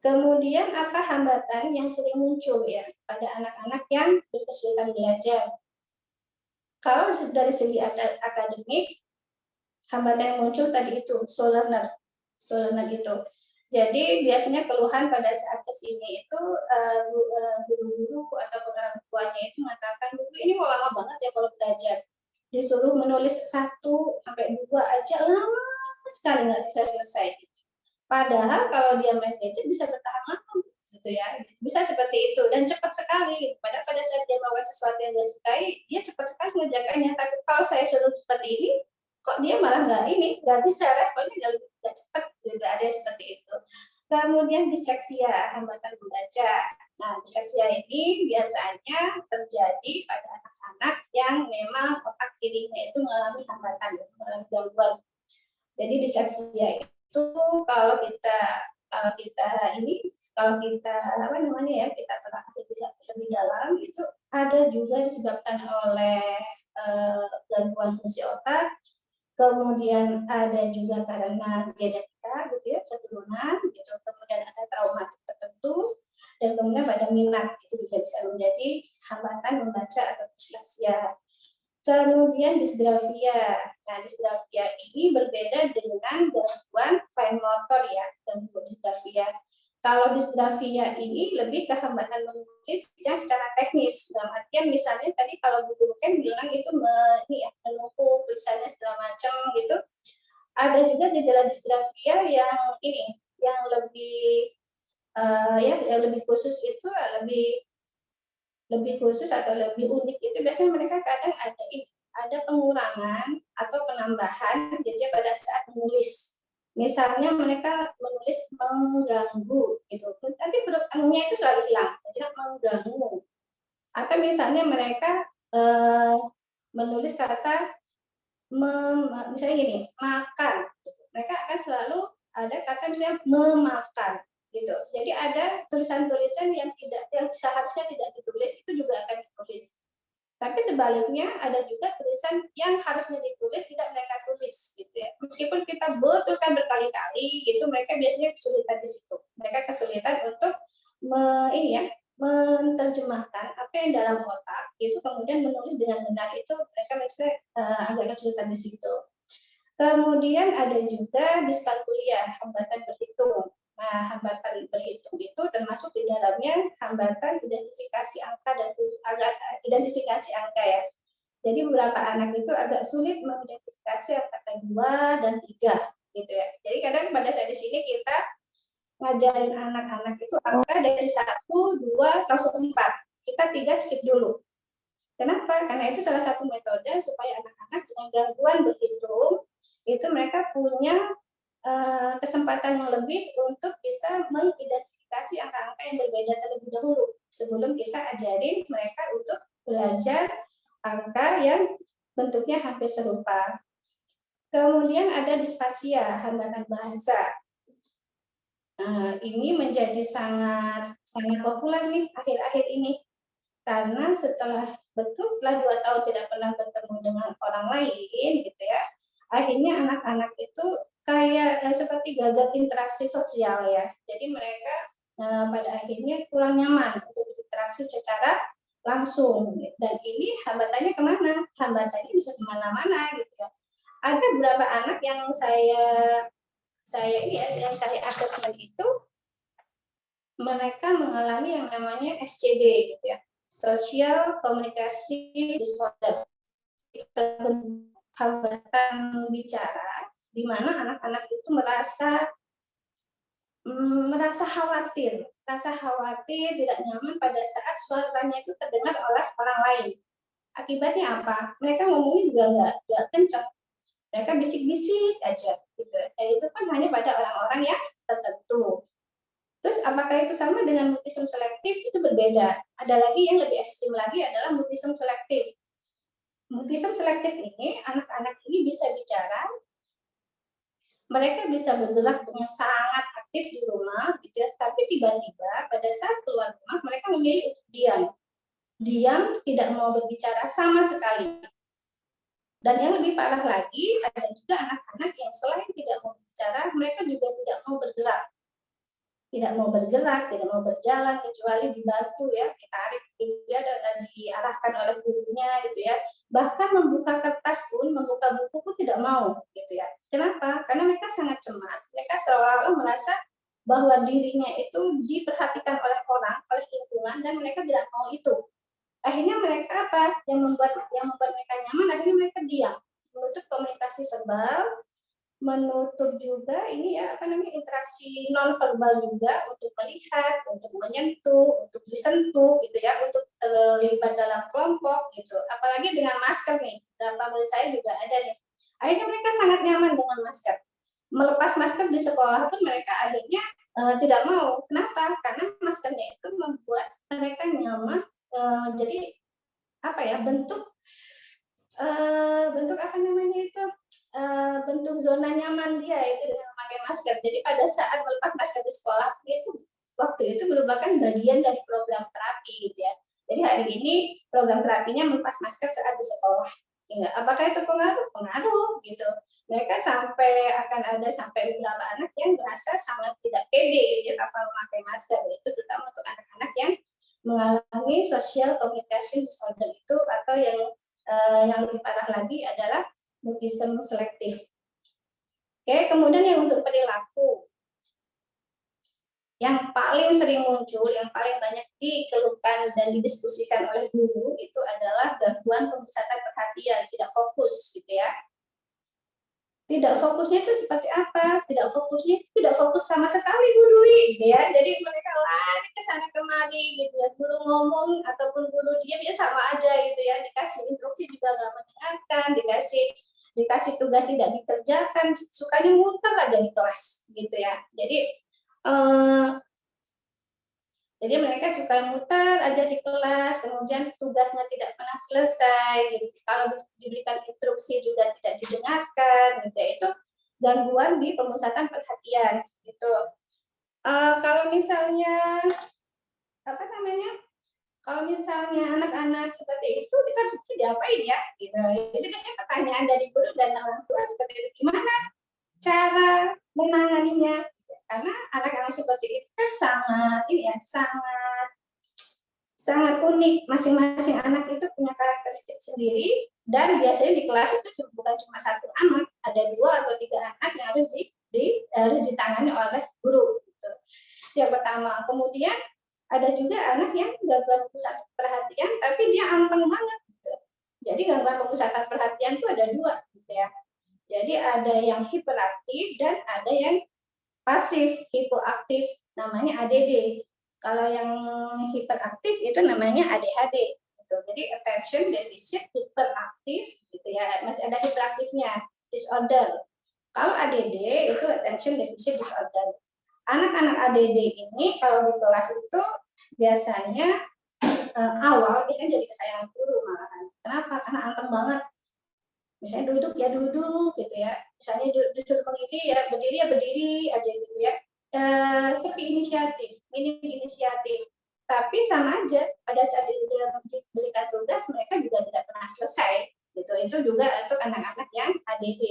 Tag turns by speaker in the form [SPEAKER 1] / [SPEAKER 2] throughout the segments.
[SPEAKER 1] Kemudian apa hambatan yang sering muncul ya pada anak-anak yang berkesulitan belajar? Kalau dari segi akademik, hambatan yang muncul tadi itu slow learner itu. Jadi biasanya keluhan pada saat kesini itu guru-guru ataupun orang tuanya itu mengatakan, "Bu, ini kok lama banget ya kalau belajar. Disuruh menulis 1 sampai 2 aja lama sekali nggak selesai." Padahal kalau dia main gadget bisa bertahan lama gitu ya. Bisa seperti itu dan cepat sekali gitu. Padahal pada saat dia melakukan sesuatu yang dia sukai, dia cepat sekali mengerjakannya. Tapi kalau saya suruh seperti ini, kok dia malah nggak bisa responnya nggak cepat, juga ada yang seperti itu. Kemudian disleksia, hambatan membaca. Nah, disleksia ini biasanya terjadi pada anak-anak yang memang otak kirinya itu mengalami hambatan, mengalami gangguan. Jadi disleksia itu kalau kita kalau kita ini kalau kita apa namanya ya kita telah lebih dalam itu ada juga disebabkan oleh gangguan fungsi otak, kemudian ada juga karena genetika gitu ya keturunan gitu, kemudian ada traumatik tertentu dan kemudian pada minat itu juga bisa menjadi hambatan membaca atau disleksia. Kemudian disgrafia. Nah, disgrafia ini berbeda dengan gangguan fine motor ya, gangguan disgrafia. Kalau disgrafia ini lebih ke hambatan menulis yang secara teknis. Dalam artian misalnya tadi kalau Bu Guru kan bilang itu menumpuk tulisannya segala macam gitu. Ada juga gejala disgrafia yang ini, yang lebih yang lebih khusus itu lebih lebih khusus atau lebih unik itu biasanya mereka kadang ada pengurangan atau penambahan jadi pada saat menulis. Misalnya mereka menulis mengganggu gitu. Nanti huruf M-nya itu selalu hilang, jadi mengganggu. Atau misalnya mereka menulis kata misalnya gini, makan. Gitu. Mereka akan selalu ada kata misalnya memakan gitu. Jadi ada tulisan-tulisan yang seharusnya tidak ditulis itu juga akan ditulis. Tapi sebaliknya ada juga tulisan yang harusnya ditulis tidak mereka tulis gitu ya. Meskipun kita betulkan berkali-kali gitu, mereka biasanya kesulitan di situ. Mereka kesulitan untuk ini ya, menerjemahkan apa yang dalam otak itu kemudian menulis dengan benar itu mereka biasanya agak kesulitan di situ. Kemudian ada juga diskalkulia, hambatan berhitung. Nah, hambatan berhitung itu termasuk di dalamnya hambatan identifikasi angka dan agak identifikasi angka ya. Jadi beberapa anak itu agak sulit mengidentifikasi angka 2 dan 3 gitu ya. Jadi kadang pada saat di sini kita ngajarin anak-anak itu angka dari 1, 2, langsung 4. Kita 3 skip dulu. Kenapa? Karena itu salah satu metode supaya anak-anak dengan gangguan berhitung itu mereka punya kesempatan yang lebih untuk bisa mengidentifikasi angka-angka yang berbeda terlebih dahulu sebelum kita ajarin mereka untuk belajar angka yang bentuknya hampir serupa. Kemudian ada disfasia, hambatan bahasa. Ini menjadi sangat populer nih akhir-akhir ini karena setelah 2 tahun tidak pernah bertemu dengan orang lain gitu ya, akhirnya anak-anak itu kayak seperti gagal interaksi sosial ya. Jadi mereka pada akhirnya kurang nyaman untuk berinteraksi secara langsung dan ini hambatannya kemana? Hambatannya bisa kemana-mana gitu ya. Ada beberapa anak yang yang saya asesmen itu mereka mengalami yang namanya SCD gitu ya, Social Communication Disorder. Itu hambatan bicara di mana anak-anak itu merasa khawatir, tidak nyaman pada saat suaranya itu terdengar oleh orang lain. Akibatnya apa? Mereka ngomongnya juga nggak kencang, mereka bisik-bisik aja gitu. Dan itu kan hanya pada orang-orang yang tertentu. Terus apakah itu sama dengan mutisme selektif? Itu berbeda. Ada lagi yang lebih ekstrim lagi adalah mutisme selektif. Mutisme selektif ini, anak-anak ini bisa bicara, mereka bisa bergerak dengan sangat aktif di rumah, gitu ya, tapi tiba-tiba pada saat keluar rumah mereka memilih untuk diam, tidak mau berbicara sama sekali. Dan yang lebih parah lagi, ada juga anak-anak yang selain tidak mau berbicara, mereka juga tidak mau bergerak. tidak mau bergerak, tidak mau berjalan kecuali dibantu ya, ditarik gitu ya, dan diarahkan oleh gurunya gitu ya. Bahkan membuka kertas pun, membuka buku pun tidak mau gitu ya. Kenapa? Karena mereka sangat cemas. Mereka seolah-olah merasa bahwa dirinya itu diperhatikan oleh orang, oleh lingkungan, dan mereka tidak mau itu. Akhirnya mereka apa? Yang membuat mereka nyaman, akhirnya mereka diam, menutup komunikasi verbal, menutup juga ini ya interaksi non verbal juga untuk melihat, untuk menyentuh, untuk disentuh gitu ya, untuk terlibat dalam kelompok gitu. Apalagi dengan masker nih, beberapa murid saya juga ada nih. Akhirnya mereka sangat nyaman dengan masker. Melepas masker di sekolah pun mereka akhirnya tidak mau. Kenapa? Karena maskernya itu membuat mereka nyaman. Jadi apa ya, bentuk apa namanya itu, bentuk zona nyaman dia itu dengan memakai masker. Jadi pada saat melepas masker di sekolah itu waktu itu merupakan bagian dari program terapi gitu ya. Jadi hari ini program terapinya melepas masker saat di sekolah. Ya, apakah itu pengaruh? Pengaruh gitu. Mereka sampai beberapa anak yang merasa sangat tidak pede ya kalau memakai masker, itu terutama untuk anak-anak yang mengalami social communication disorder itu, atau yang lebih parah lagi adalah mutisme selektif. Oke, kemudian yang untuk perilaku yang paling sering muncul, yang paling banyak dikeluhkan dan didiskusikan oleh guru itu adalah gangguan pemusatan perhatian, tidak fokus gitu ya. Tidak fokusnya itu seperti apa? Tidak fokus sama sekali Bu Dwi gitu ya. Jadi mereka lari ke sana kemari gitu ya. Guru ngomong ataupun guru diam ya sama aja gitu ya. Dikasih instruksi juga nggak mendengarkan, dikasih tugas tidak dikerjakan, sukanya muter aja di kelas gitu ya. Jadi mereka suka muter aja di kelas, kemudian tugasnya tidak pernah selesai, gitu. Kalau diberikan instruksi juga tidak didengarkan, gitu. Itu gangguan di pemusatan perhatian, gitu. Kalau misalnya apa namanya? Kalau misalnya anak-anak seperti itu dikasih diapain ya? Gitu. Jadi biasanya pertanyaan dari guru dan orang tua seperti itu, gimana cara menanganinya? Karena anak-anak seperti itu kan sangat unik. Masing-masing anak itu punya karakteristik sendiri, dan biasanya di kelas itu bukan cuma satu anak, ada 2 atau 3 anak yang harus ditangani oleh guru gitu. Yang pertama. Kemudian ada juga anak yang gangguan pusat perhatian tapi dia anteng banget gitu. Jadi gangguan pemusatan perhatian itu ada 2 gitu ya. Jadi ada yang hiperaktif dan ada yang pasif, hipoaktif, namanya ADD. Kalau yang hiperaktif itu namanya ADHD. Gitu. Jadi attention deficit hyperactive gitu ya, masih ada hiperaktifnya, disorder. Kalau ADD itu attention deficit disorder. Anak-anak ADD ini kalau di kelas itu biasanya awal dia jadi kesayangan guru malahan. Kenapa? Karena anteng banget. Misalnya duduk ya duduk gitu ya, misalnya disuruh berdiri ya berdiri aja gitu ya. Sepi inisiatif, minim inisiatif, tapi sama aja pada saat diberikan tugas mereka juga tidak pernah selesai gitu. Itu juga untuk anak-anak yang ADD.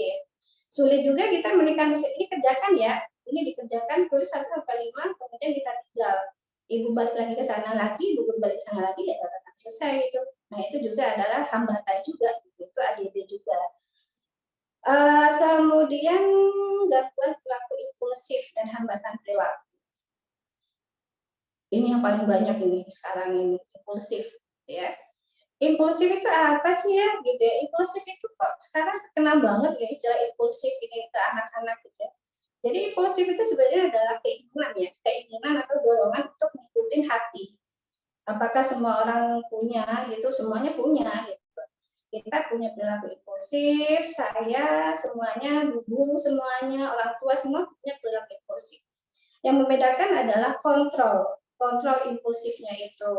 [SPEAKER 1] Sulit juga kita memberikan ini kerjakan ya, ini dikerjakan tulis 1-5, kemudian kita tinggal, ibu balik lagi ke sana lagi, ibu balik ke sana lagi, ya nggak akan selesai itu. Nah itu juga adalah hambatan juga, gitu. Itu ADD juga. Kemudian gangguan perilaku impulsif dan hambatan perilaku. Ini yang paling banyak ini sekarang ini, impulsif, ya. Impulsif itu apa sih ya, gitu ya? Impulsif itu kok sekarang kenal banget ya istilah impulsif ini ke anak-anak gitu ya. Jadi impulsif itu sebenarnya adalah keinginan atau dorongan untuk mengikuti hati. Apakah semua orang punya gitu? Semuanya punya gitu. Kita punya perilaku impulsif, saya semuanya, guru semuanya, orang tua semua punya perilaku impulsif. Yang membedakan adalah kontrol impulsifnya itu.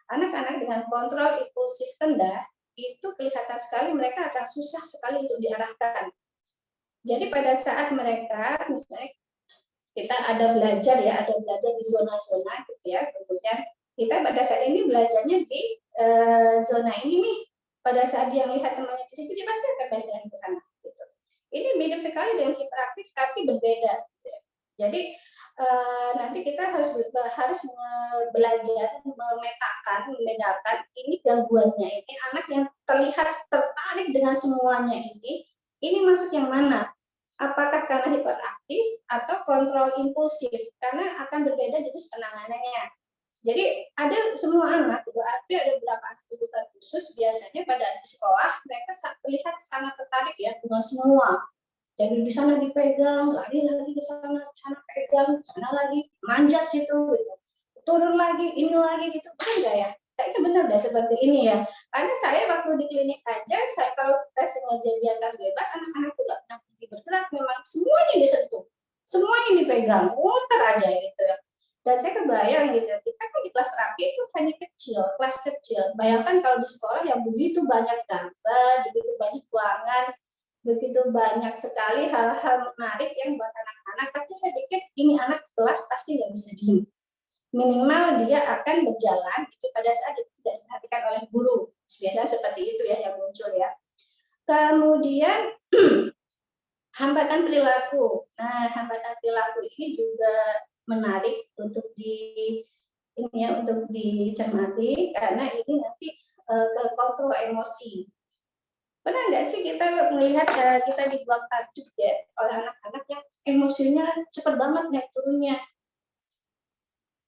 [SPEAKER 1] Anak-anak dengan kontrol impulsif rendah itu kelihatan sekali mereka akan susah sekali untuk diarahkan. Jadi pada saat mereka misalnya kita ada belajar di zona-zona gitu ya, kemudian kita pada saat ini belajarnya di zona ini nih. Pada saat dia melihat temannya di situ, dia pasti akan balik lagi ke sana. Gitu. Ini mirip sekali dengan hiperaktif tapi berbeda. Gitu ya. Jadi nanti kita harus belajar membedakan ini gangguannya ini anak yang terlihat tertarik dengan semuanya ini masuk yang mana? Apakah karena hiperaktif atau kontrol impulsif? Karena akan berbeda jenis penanganannya. Jadi ada semua anak, tapi ada beberapa anak kebutuhan khusus biasanya pada di sekolah mereka terlihat sangat tertarik ya dengan semua. Jadi di sana dipegang, lari lagi ke sana pegang, sana lagi manjat situ, gitu. Turun lagi, ini lagi gitu, kan enggak ya? Kayaknya benar deh seperti ini ya. Karena saya waktu di klinik aja, saya kalau kita sengaja biarkan bebas, anak-anak itu nggak pernah bergerak, memang semuanya disentuh, semuanya dipegang, muter aja gitu ya. Dan saya kebayang gitu, kita kan di kelas terapi itu hanya kecil, kelas kecil. Bayangkan kalau di sekolah yang begitu banyak gambar, begitu banyak ruangan, begitu banyak sekali hal-hal menarik yang buat anak-anak, pasti saya pikir ini anak kelas pasti nggak bisa diem. Minimal dia akan berjalan gitu pada saat itu tidak diperhatikan oleh guru. Biasanya seperti itu ya yang muncul ya. Kemudian hambatan perilaku. Nah, hambatan perilaku ini juga menarik untuk untuk dicermati karena ini nanti ke kontrol emosi. Pernah nggak sih kita melihat kita dibuat takjub ya oleh anak-anak yang emosinya cepat banget naik turunnya?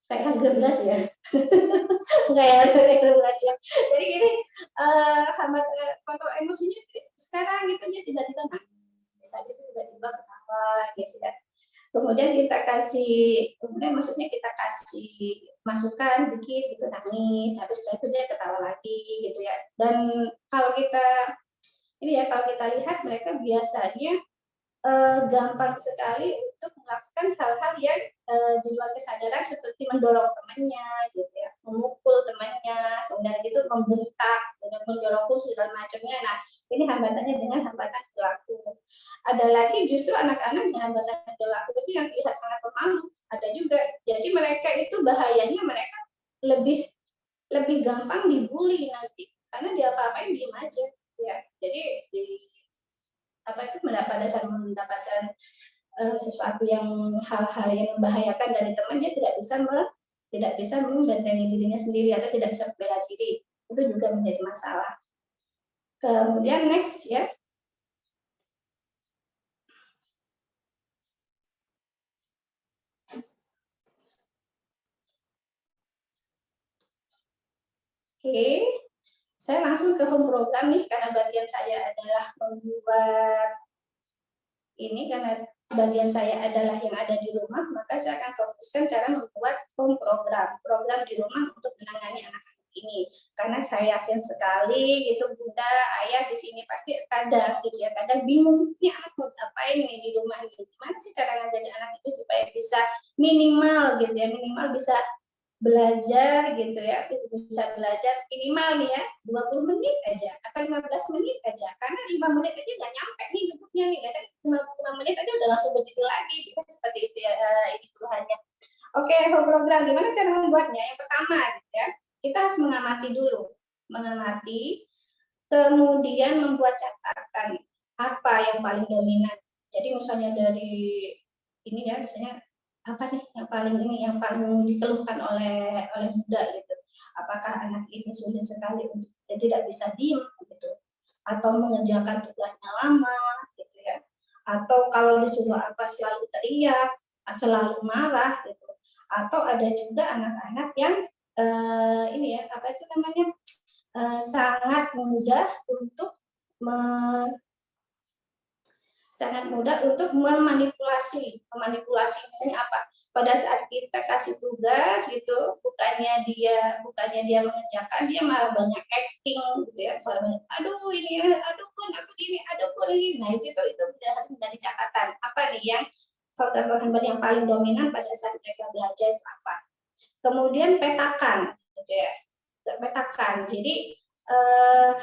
[SPEAKER 1] Kayak harga beras ya. Enggak ya, harga beras ya. Jadi gini, hambat kontrol emosinya sekarang gitu dia tiba-tiba nangis, itu tiba-tiba ketawa gitu ya. Kemudian kemudian maksudnya kita kasih masukan dikit gitu nangis, habis itu dia ketawa lagi gitu ya. Dan kalau kita kalau kita lihat mereka biasanya gampang sekali untuk melakukan hal-hal yang di luar kesadaran seperti mendorong temannya, gitu ya, memukul temannya, kemudian itu membentak, kemudian mendorong kursi dan macamnya. Nah, ini hambatannya dengan hambatan perilaku. Ada lagi justru anak-anak dengan hambatan perilaku itu yang terlihat sangat pemalu. Ada juga. Jadi mereka itu bahayanya mereka lebih gampang dibully nanti karena dia apa-apain diem aja. Ya, jadi pada saat mendapatkan sesuatu yang hal-hal yang membahayakan dari teman dia tidak bisa membentengi dirinya sendiri atau tidak bisa membela diri, itu juga menjadi masalah. Kemudian next ya. Oke, saya langsung ke home program nih karena bagian saya adalah membuat ini karena bagian saya adalah yang ada di rumah, maka saya akan fokuskan cara membuat home program di rumah untuk menangani anak-anak ini. Karena saya yakin sekali gitu bunda, ayah di sini pasti kadang bingung, ini anak mau ngapain nih di rumah ini? Gimana sih cara ngajarin anak ini supaya bisa minimal bisa belajar gitu ya, bisa belajar minimal nih ya 20 menit aja atau 15 menit aja, karena 5 menit aja nggak nyampe nih duduknya nih, kadang 5 menit aja udah langsung begitu lagi gitu, seperti itu ya ini keluhannya. Oke, home program gimana cara membuatnya? Yang pertama gitu ya, kita harus mengamati, kemudian membuat catatan apa yang paling dominan. Jadi misalnya dari ini ya, misalnya apa sih yang paling dikeluhkan oleh Bunda gitu. Apakah anak ini sulit sekali untuk tidak bisa diem gitu, atau mengerjakan tugasnya lama gitu ya, atau kalau disuruh apa selalu teriak, selalu marah gitu, atau ada juga anak-anak yang sangat mudah untuk memanipulasi misalnya apa, pada saat kita kasih tugas gitu, bukannya dia mengerjakan, dia malah banyak acting gitu ya, malah banyak aduh ini aduh pun aku gini aduh pun ini. Nah itu udah harus menjadi catatan apa nih yang faktor yang paling dominan pada saat mereka belajar itu apa. Kemudian petakan gitu ya, jadi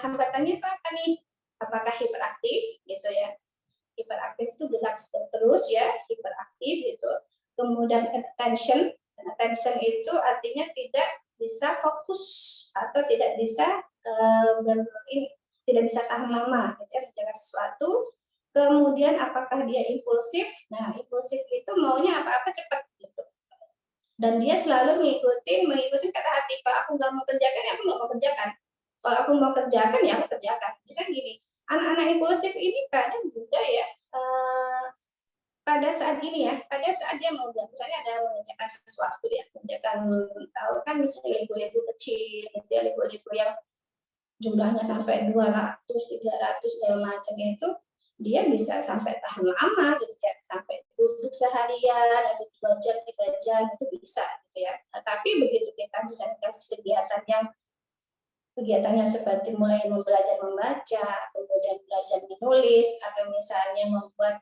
[SPEAKER 1] hambatannya itu apa nih, apakah hiperaktif gitu ya, hiperaktif itu gerak terus ya, hiperaktif gitu. Kemudian attention itu artinya tidak bisa fokus atau tidak bisa tidak bisa tahan lama gitu ya, menjaga sesuatu. Kemudian apakah dia impulsif? Nah, impulsif itu maunya apa-apa cepat gitu. Dan dia selalu mengikuti kata hati. Kalau aku nggak mau kerjakan, ya aku nggak mau kerjakan. Kalau aku mau kerjakan, ya aku kerjakan. Misalnya gini, anak-anak impulsif ini kadang juga ya, pada saat ini ya, pada saat dia mau, misalnya ada mengerjakan sesuatu ya, mengerjakan, tahu kan misalnya Lego-Lego kecil, gitu ya, Lego-Lego yang jumlahnya sampai 200, 300 segala macam itu, dia bisa sampai tahan lama gitu ya, sampai duduk seharian atau 2 jam, 3 jam itu bisa gitu ya. Nah, tapi begitu kita misalnya kasih kegiatannya seperti mulai belajar membaca, kemudian belajar menulis, atau misalnya membuat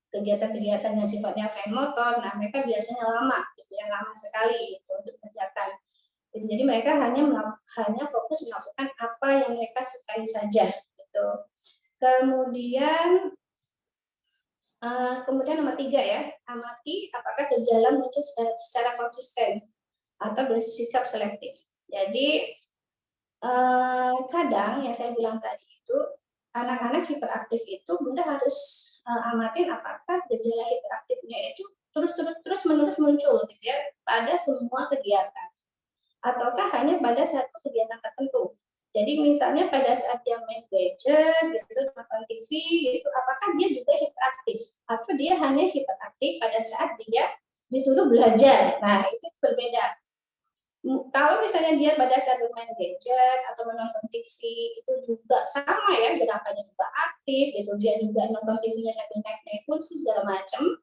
[SPEAKER 1] kegiatan-kegiatan yang sifatnya frame motor, nah mereka biasanya lama, gitu ya, lama sekali gitu, untuk mengerjakan. Jadi mereka hanya fokus melakukan apa yang mereka sukai saja, gitu. Kemudian nomor 3 ya, amati apakah gejala muncul secara konsisten atau bersikap selektif. Jadi kadang yang saya bilang tadi itu, anak-anak hiperaktif itu Bunda harus amatin apakah gejala hiperaktifnya itu terus-menerus muncul gitu ya pada semua kegiatan, ataukah hanya pada satu kegiatan tertentu. Jadi misalnya pada saat dia main gadget, gitu, nonton TV, gitu, apakah dia juga hiperaktif atau dia hanya hiperaktif pada saat dia disuruh belajar. Nah itu berbeda. Kalau misalnya dia pada saat bermain gadget atau menonton TV itu juga sama ya, gerakannya juga aktif gitu, dia juga nonton TV-nya sambil naik kursi segala macam.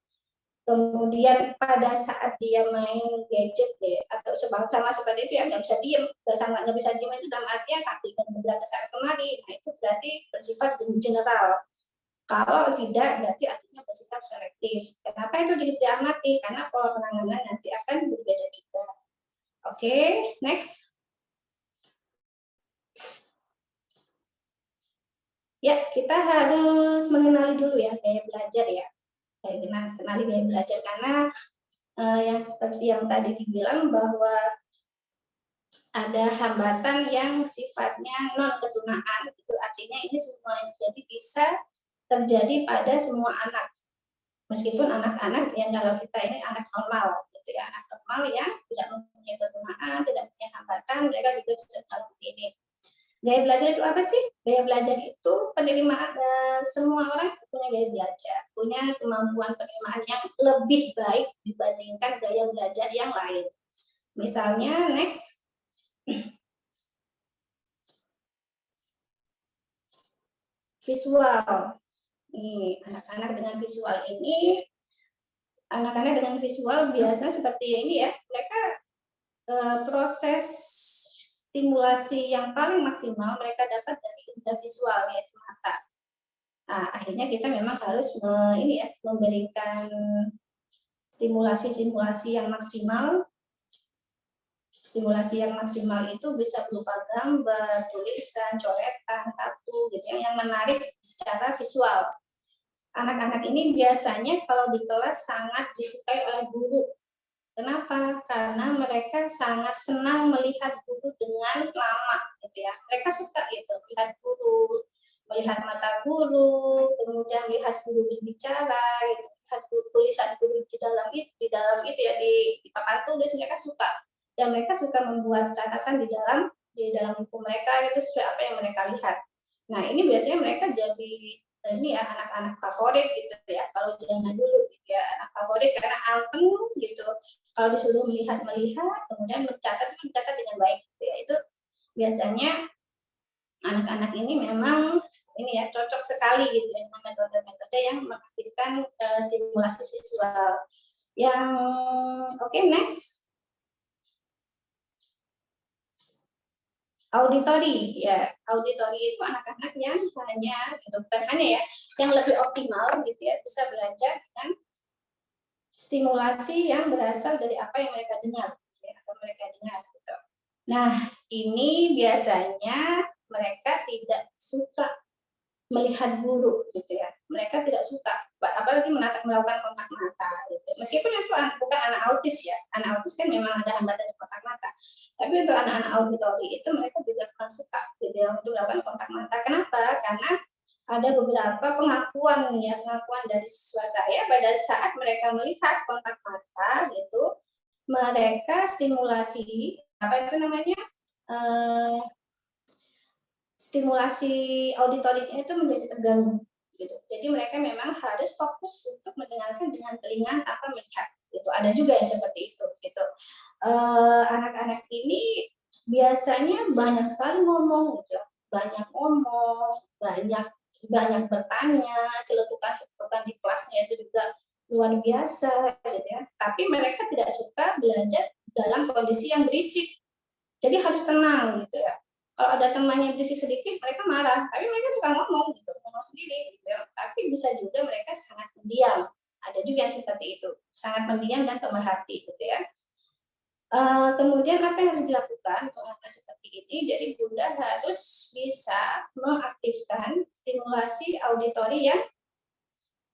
[SPEAKER 1] Kemudian pada saat dia main gadget deh, atau sama seperti itu ya, nggak bisa diem, nggak bisa diem itu dalam artian kaki dan bergerak ke sana kemari. Nah itu berarti bersifat general. Kalau tidak berarti artinya bersifat selektif. Kenapa itu diamati? Karena pola penanganan nanti akan berbeda juga. Oke, next. Ya, kita harus mengenali dulu ya gaya belajar ya. Kenali gaya belajar karena yang seperti yang tadi dibilang bahwa ada hambatan yang sifatnya non ketunaan, itu artinya ini semua jadi bisa terjadi pada semua anak. Meskipun anak-anak yang kalau kita ini anak normal, gitu ya, anak normal yang tidak mempunyai ketunaan, tidak mempunyai hambatan, mereka juga bisa seperti ini. Gaya belajar itu apa sih? Gaya belajar itu penerimaan, semua orang punya gaya belajar, punya kemampuan penerimaan yang lebih baik dibandingkan gaya belajar yang lain. Misalnya, next. Visual. Nih, anak-anak dengan visual ini, anak-anak dengan visual biasa seperti ini ya, mereka proses stimulasi yang paling maksimal mereka dapat dari indera visual, yaitu mata. Nah, akhirnya kita memang harus memberikan stimulasi yang maksimal. Stimulasi yang maksimal itu bisa berupa gambar, tulisan, coretan, kartu, gitu yang menarik secara visual. Anak-anak ini biasanya kalau di kelas sangat disukai oleh guru. Kenapa? Karena mereka sangat senang melihat guru dengan lama, gitu ya. Mereka suka gitu, melihat guru, melihat mata guru, kemudian melihat guru berbicara, gitu, melihat tulisan guru di dalam itu ya di papan tulis, mereka suka. Dan mereka suka membuat catatan di dalam buku mereka itu sesuai apa yang mereka lihat. Nah ini biasanya mereka jadi ini ya anak-anak favorit gitu ya, kalau zaman dulu gitu ya, anak favorit karena anteng gitu, kalau disuruh melihat kemudian mencatat dengan baik gitu ya. Itu biasanya anak-anak ini memang ini ya cocok sekali gitu ya dengan metode-metode yang mengaktifkan stimulasi visual. Yang oke, next. Auditori ya, auditori itu anak-anak yang hanya gitu, bukan hanya ya, yang lebih optimal gitu ya, bisa belajar dengan stimulasi yang berasal dari apa yang mereka dengar, ya, atau mereka dengar gitu. Nah, ini biasanya mereka tidak suka melihat guru gitu ya. Mereka tidak suka, apalagi melakukan kontak mata gitu. Meskipun itu bukan anak autis ya. Anak autis kan memang ada hambatan di kontak mata. Tapi untuk anak-anak auditori itu mereka juga kurang suka gitu ya untuk melakukan kontak mata. Kenapa? Karena ada beberapa pengakuan dari siswa saya pada saat mereka melihat kontak mata gitu, mereka stimulasi apa itu namanya stimulasi auditorinya itu menjadi terganggu gitu. Jadi mereka memang harus fokus untuk mendengarkan dengan telinga tanpa melihat gitu. Ada juga yang seperti itu gitu. Anak-anak ini biasanya banyak sekali ngomong gitu, banyak ngomong, banyak bertanya, celetukan-celetukan di kelasnya itu juga luar biasa gitu ya. Tapi mereka tidak suka belajar dalam kondisi yang berisik. Jadi harus tenang gitu ya. Kalau ada temannya berisik sedikit, mereka marah. Tapi mereka suka ngomong gitu, ngomong sendiri gitu ya. Tapi bisa juga mereka sangat pendiam. Ada juga yang seperti itu, sangat pendiam dan pemerhati gitu ya. Kemudian apa yang harus dilakukan untuk anak seperti ini? Jadi Bunda harus bisa mengaktifkan stimulasi auditori yang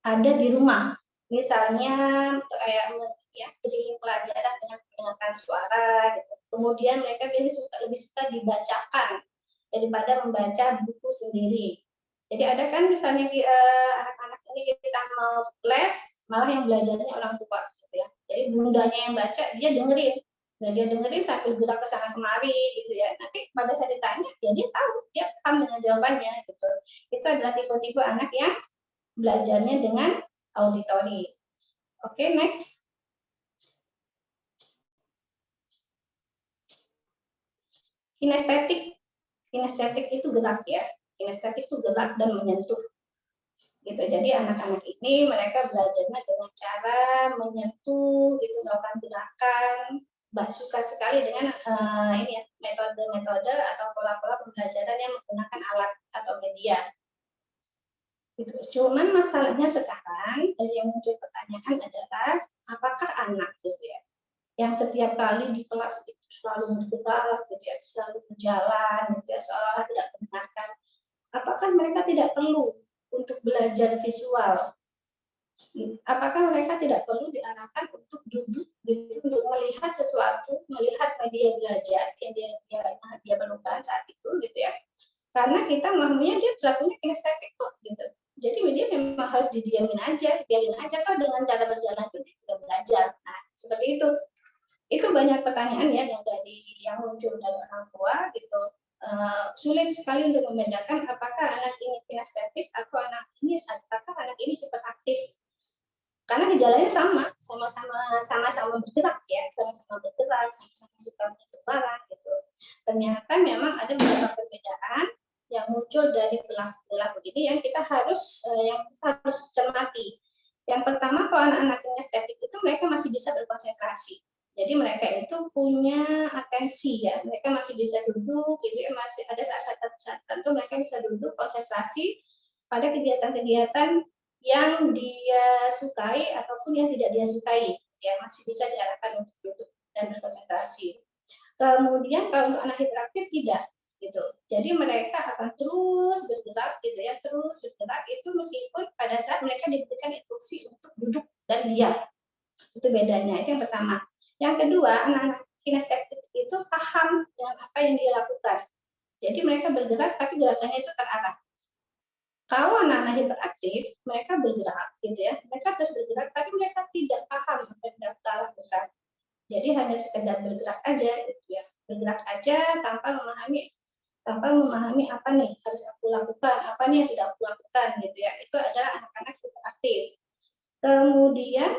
[SPEAKER 1] ada di rumah. Misalnya kayak ya, jadi pelajaran dengan mendengarkan suara gitu. Kemudian mereka lebih suka dibacakan daripada membaca buku sendiri. Jadi ada kan misalnya anak-anak ini kita mau les, malah yang belajarnya orang tua gitu ya. Jadi bundanya yang baca, dia dengerin. Nah, dia dengerin sambil gerak ke sana kemari gitu ya. Nanti pada saat ditanya, ya dia tahu, dia paham dengan jawabannya gitu. Itu adalah tipe-tipe anak yang belajarnya dengan auditori. Oke, next. Kinestetik. Kinestetik itu gerak ya. Kinestetik itu gerak dan menyentuh. Gitu. Jadi anak-anak ini mereka belajarnya dengan cara menyentuh, gitu, melakukan gerakan. Suka sekali dengan ini ya, metode-metode atau pola-pola pembelajaran yang menggunakan alat atau media. Gitu. Cuman masalahnya sekarang yang muncul pertanyaan adalah apakah anak gitu ya yang setiap kali di kelas itu selalu bergerak gitu ya, selalu berjalan gitu ya, seolah-olah tidak mendengarkan. Apakah mereka tidak perlu untuk belajar visual? Apakah mereka tidak perlu diarahkan untuk duduk gitu, untuk melihat sesuatu, melihat media belajar yang dia perlukan saat itu gitu ya? Karena kita maunya dia pelakunya kinestetik kok gitu. Jadi dia memang harus didiamin aja, biarin aja kok dengan cara berjalan itu juga belajar. Nah, seperti itu. Itu banyak pertanyaan ya yang muncul dari orang tua gitu. Sulit sekali untuk membedakan apakah anak ini kinestetik atau apakah anak ini cepat aktif. Karena gejalanya sama-sama bergerak ya, sama-sama bergerak, sama-sama suka menyentuh barang gitu. Ternyata memang ada beberapa perbedaan yang muncul dari perilaku ini yang kita harus cermati. Yang pertama, kalau anak-anak kinestetik itu mereka masih bisa berkonsentrasi. Jadi mereka itu punya atensi ya, mereka masih bisa duduk gitu ya, masih ada saat-saat tertentu mereka bisa duduk konsentrasi pada kegiatan-kegiatan yang dia sukai ataupun yang tidak dia sukai ya, masih bisa diarahkan untuk duduk dan berkonsentrasi. Kemudian kalau untuk anak hiperaktif tidak gitu. Jadi mereka akan terus bergerak gitu ya, terus bergerak itu meskipun pada saat mereka diberikan instruksi untuk duduk dan diam. Itu bedanya, itu yang pertama. Yang kedua, anak-anak kinestetik itu paham dengan apa yang dia lakukan. Jadi mereka bergerak tapi gerakannya itu terarah. Kalau anak-anak hiperaktif, mereka bergerak gitu ya, mereka terus bergerak tapi mereka tidak paham apa yang mereka lakukan. Jadi hanya sekedar bergerak aja gitu ya, bergerak aja tanpa memahami apa nih harus aku lakukan, apa nih yang sudah aku lakukan gitu ya. Itu adalah anak-anak hiperaktif. Kemudian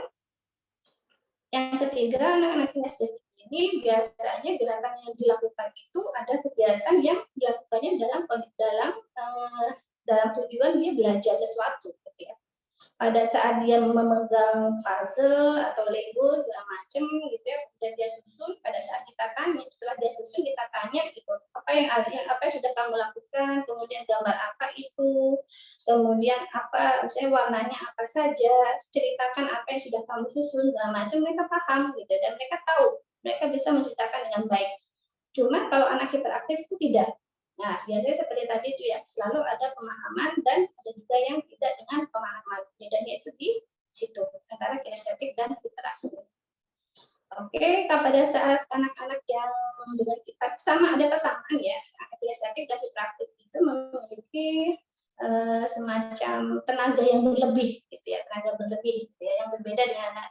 [SPEAKER 1] yang ketiga, anak-anak kinestetik ini biasanya gerakan yang dilakukan itu ada kegiatan yang dilakukannya dalam tujuan dia belajar sesuatu gitu ya. Pada saat dia memegang puzzle atau Lego segala macam gitu ya, dan dia susun, pada saat kita tanya, setelah dia susun kita tanya gitu, apa yang sudah kamu lakukan, kemudian gambar apa itu, kemudian apa misalnya warnanya apa saja, ceritakan apa yang sudah kamu susun segala macam, mereka paham gitu dan mereka tahu, mereka bisa menceritakan dengan baik. Cuma kalau anak hiperaktif itu tidak. Nah, biasanya seperti tadi itu ya, selalu ada pemahaman dan ada juga yang tidak dengan pemahaman. Bedanya itu di situ, antara kinestetik dan hiperaktif. Oke, pada saat anak-anak yang dengan kita ada persamaan ya, kinestetik dan hiperaktif itu memiliki semacam tenaga yang berlebih gitu ya, tenaga berlebih gitu ya, yang berbeda dengan anak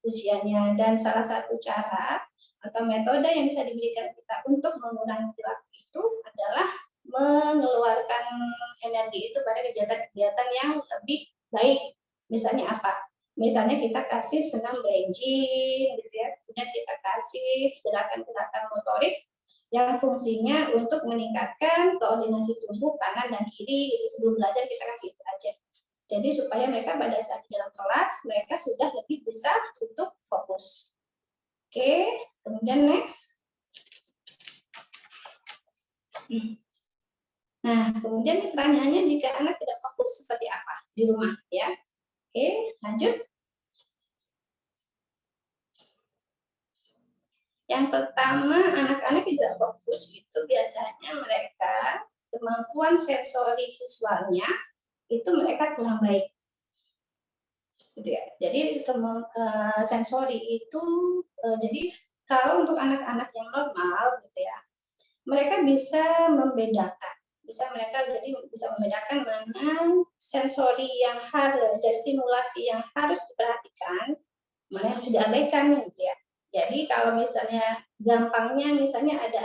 [SPEAKER 1] usianya. Dan salah satu cara atau metode yang bisa diberikan kita untuk mengurangi perilaku itu adalah mengeluarkan energi itu pada kegiatan-kegiatan yang lebih baik. Misalnya apa? Misalnya kita kasih senam bridging, gitu ya. Kemudian kita kasih gerakan-gerakan motorik yang fungsinya untuk meningkatkan koordinasi tubuh kanan dan kiri. Itu sebelum belajar kita kasih itu aja. Jadi supaya mereka pada saat di dalam kelas mereka sudah lebih bisa untuk fokus. Oke, kemudian next. Nah, kemudian pertanyaannya jika anak tidak fokus seperti apa di rumah ya. Oke, lanjut. Yang pertama, anak-anak tidak fokus itu biasanya mereka kemampuan sensori visualnya itu mereka kurang baik. Gitu ya. Jadi sensori itu jadi kalau untuk anak-anak yang normal gitu ya, mereka bisa membedakan, bisa membedakan mana sensori yang harus, stimulasi yang harus diperhatikan, mana yang harus diabaikan gitu ya. Jadi kalau misalnya gampangnya misalnya ada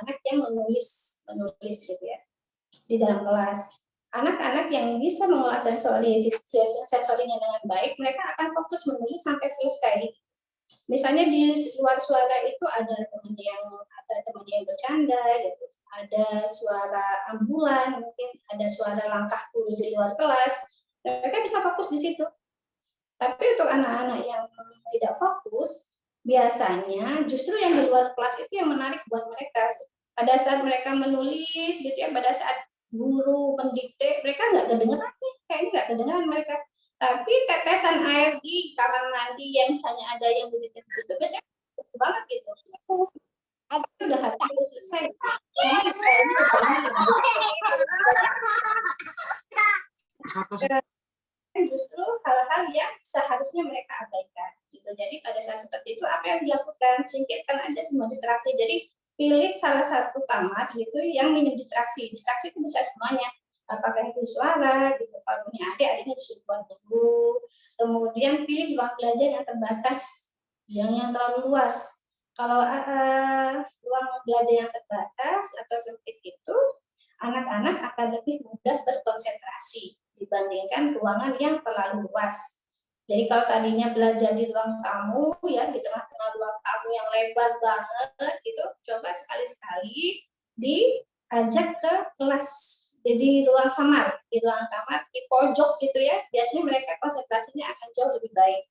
[SPEAKER 1] anak yang menulis gitu ya di dalam kelas. Anak-anak yang bisa mengolah sensorinya dengan baik, mereka akan fokus menulis sampai selesai. Misalnya di luar suara itu ada teman yang bercanda gitu, ada suara ambulan, mungkin ada suara langkah guru di luar kelas. Mereka bisa fokus di situ. Tapi untuk anak-anak yang tidak fokus, biasanya justru yang di luar kelas itu yang menarik buat mereka. Pada saat mereka menulis gitu ya, pada saat guru mendikte, mereka nggak kedengeran nih, kayaknya nggak kedengeran mereka. Tapi tetesan air di kamar mandi yang hanya ada yang di dekat situ, biasanya banget gitu. Udah harus selesai. Justru hal-hal yang seharusnya mereka abaikan gitu. Jadi pada saat seperti itu apa yang dilakukan? Singkirkan aja semua distraksi. Jadi pilih salah satu kamar gitu yang minim distraksi. Distraksi itu bisa semuanya. Apakah itu suara, gitu. Kalau punya adiknya disuruh buat dulu. Kemudian pilih ruang belajar yang terbatas, yang terlalu luas. Kalau ruang belajar yang terbatas atau sempit itu, anak-anak akan lebih mudah berkonsentrasi dibandingkan ruangan yang terlalu luas. Jadi kalau tadinya belajar di ruang tamu ya, di tengah-tengah ruang tamu yang lebar banget gitu, coba sekali-sekali diajak ke kelas, jadi ruang kamar, di pojok gitu ya, biasanya mereka konsentrasinya akan jauh lebih baik.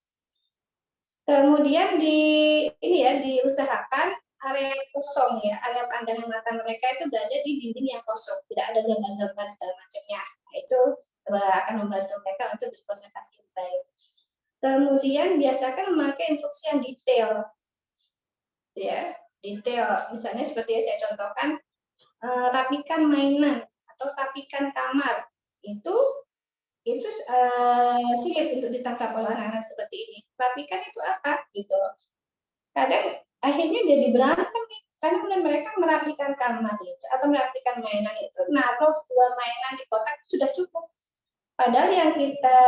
[SPEAKER 1] Kemudian diusahakan area kosong ya, area pandangan mata mereka itu berada di dinding yang kosong, tidak ada gambar-gambar segala macamnya. Nah, itu akan membantu mereka untuk berkonsentrasi lebih baik. Kemudian biasakan memakai instruksi yang detail, ya, detail. Misalnya seperti yang saya contohkan, rapikan mainan atau rapikan kamar, itu sulit untuk ditangkap oleh anak-anak seperti ini. Rapikan itu apa? Gitu. Kadang akhirnya jadi berantem nih, karena mereka merapikan kamar itu atau merapikan mainan itu, naruh dua mainan di kotak sudah cukup. Padahal yang kita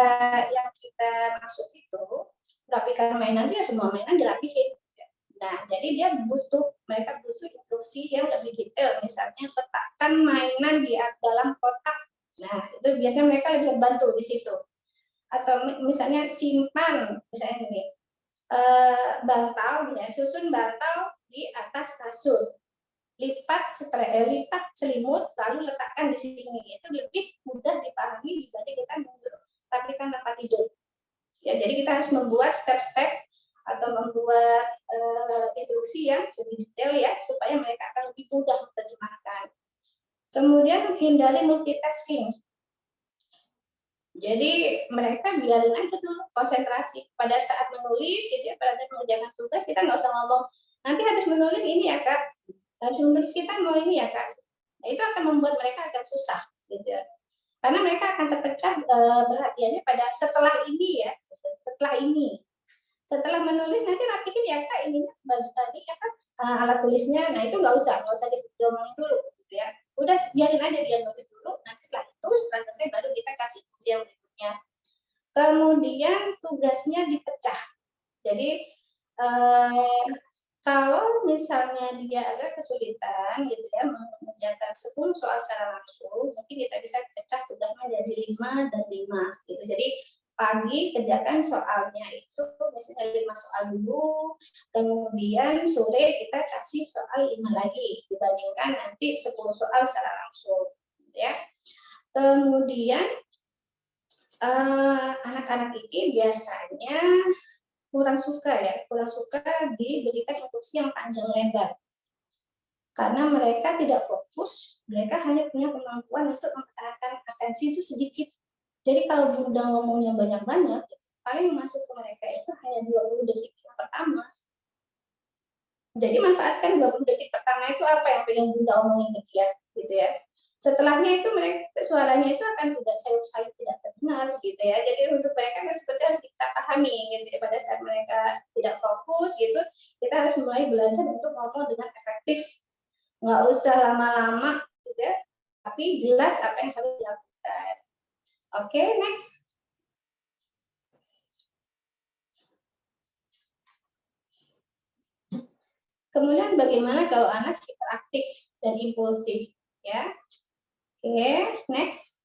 [SPEAKER 1] maksud itu merapikan mainan dia semua mainan dirapihin. Nah, jadi mereka butuh instruksi yang lebih detail, misalnya letakkan mainan di dalam kotak. Nah, itu biasanya mereka lebih membantu di situ. Atau misalnya simpan, misalnya ini, bantal, ya, susun bantal di atas kasur. Lipat selimut, lalu letakkan di sini. Itu lebih mudah dipahami dibanding kita merapikan tempat tidur. Ya, jadi kita harus membuat step-step atau membuat instruksi yang lebih detail ya, supaya mereka akan lebih mudah menerjemahkan. Kemudian hindari multitasking. Jadi mereka biarin aja dulu konsentrasi pada saat menulis gitu ya, pada saat mengerjakan tugas kita nggak usah ngomong nanti habis menulis ini ya kak, habis menulis kita mau ini ya kak. Nah, itu akan membuat mereka agak susah gitu ya, karena mereka akan terpecah perhatiannya pada setelah ini ya, setelah menulis nanti rapihin ya kak ininya baju tadi ya kan, alat tulisnya. Nah itu nggak usah diomongin dulu gitu ya, udah biarin aja dia nulis dulu, nanti setelah selesai baru kita kasih fungsi yang berikutnya. Kemudian tugasnya dipecah, Jadi kalau misalnya dia agak kesulitan gitu ya mengerjakan 10 soal secara langsung, mungkin kita bisa pecah tugasnya jadi 5 dan 5 gitu. Jadi pagi kerjakan soalnya itu misalnya 5 soal dulu, kemudian sore kita kasih soal 5 lagi dibandingkan nanti 10 soal secara langsung gitu ya. Kemudian anak-anak ini biasanya kurang suka diberikan instruksi yang panjang lebar. Karena mereka tidak fokus, mereka hanya punya kemampuan untuk mempertahankan atensi itu sedikit. Jadi kalau Bunda ngomongnya banyak-banyak, paling masuk ke mereka itu hanya 20 detik yang pertama. Jadi manfaatkan 20 detik pertama itu apa yang pengen Bunda omongin ke dia, gitu ya. Setelahnya itu mereka suaranya itu akan tidak sayup-sayup, tidak terdengar gitu ya. Jadi untuk mereka seperti harus kita pahami gitu ya. Pada saat mereka tidak fokus gitu, kita harus mulai belajar untuk ngomong dengan efektif. Nggak usah lama-lama gitu ya, tapi jelas apa yang harus dilakukan. Oke, next. Kemudian bagaimana kalau anak hiperaktif dan impulsif ya? Oke, next.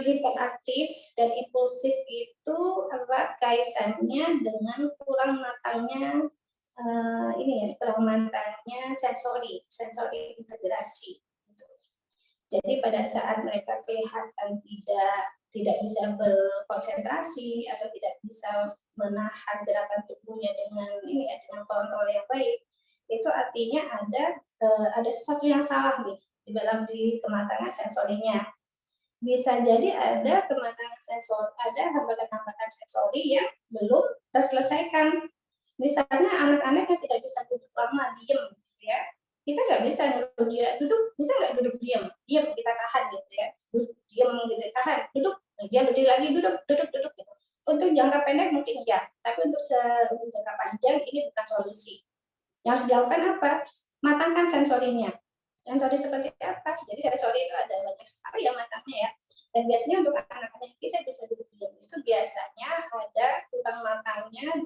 [SPEAKER 1] Hiperaktif dan impulsif itu erat kaitannya dengan kurang matangnya kurang matangnya sensori integrasi. Jadi pada saat mereka kelihatan tidak bisa berkonsentrasi atau tidak bisa menahan gerakan tubuhnya dengan kontrol yang baik, itu artinya ada sesuatu yang salah nih di kematangan sensorinya. Bisa jadi ada hambatan-hambatan sensori yang belum terselesaikan. Misalnya anak-anak yang tidak bisa duduk lama diem, ya kita nggak bisa nyuruh dia duduk, bisa nggak duduk diam kita tahan gitu ya, duduk diam gitu tahan, duduk dia berdiri lagi, duduk gitu. Untuk jangka pendek mungkin ya, tapi untuk jangka panjang ini bukan solusi. Yang harus dilakukan apa? Matangkan sensorinya. Sensori seperti apa? Jadi sensori itu ada banyak sekali ya matangnya ya. Dan biasanya untuk anak-anak yang tidak bisa duduk diam itu biasanya ada kurang matangnya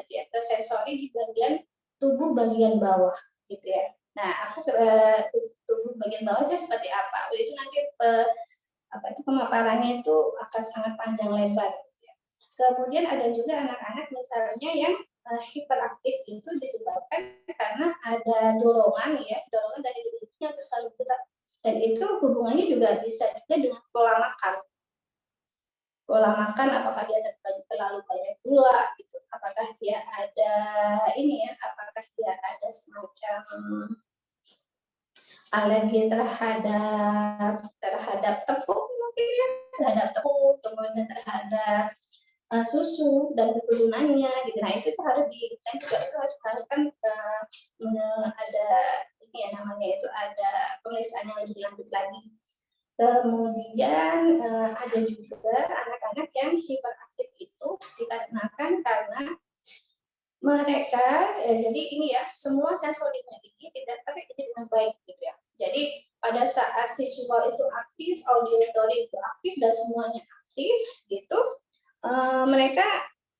[SPEAKER 1] ke sensori di bagian tubuh bagian bawah gitu ya. Nah, tubuh bagian bawahnya seperti apa? Itu nanti pemaparannya itu akan sangat panjang lebar. Gitu ya. Kemudian ada juga anak-anak misalnya yang hiperaktif itu disebabkan karena ada dorongan dari dirinya untuk selalu gerak, dan itu hubungannya juga bisa juga dengan pola makan. Apakah dia terlalu banyak gula gitu, apakah dia ada apakah dia ada semacam alergi terhadap tepung mungkin ya, terhadap tepung, kemudian terhadap susu dan keturunannya gitu. Nah itu harus dihidupkan juga, itu harus ada namanya itu ada pemeriksaan yang lebih lanjut lagi. Kemudian ada juga anak-anak yang hiperaktif itu dikarenakan karena mereka jadi ini ya, semua sensorinya ini tidak terlihat dengan baik gitu ya. Jadi pada saat visual itu aktif, auditory itu aktif dan semuanya aktif gitu, mereka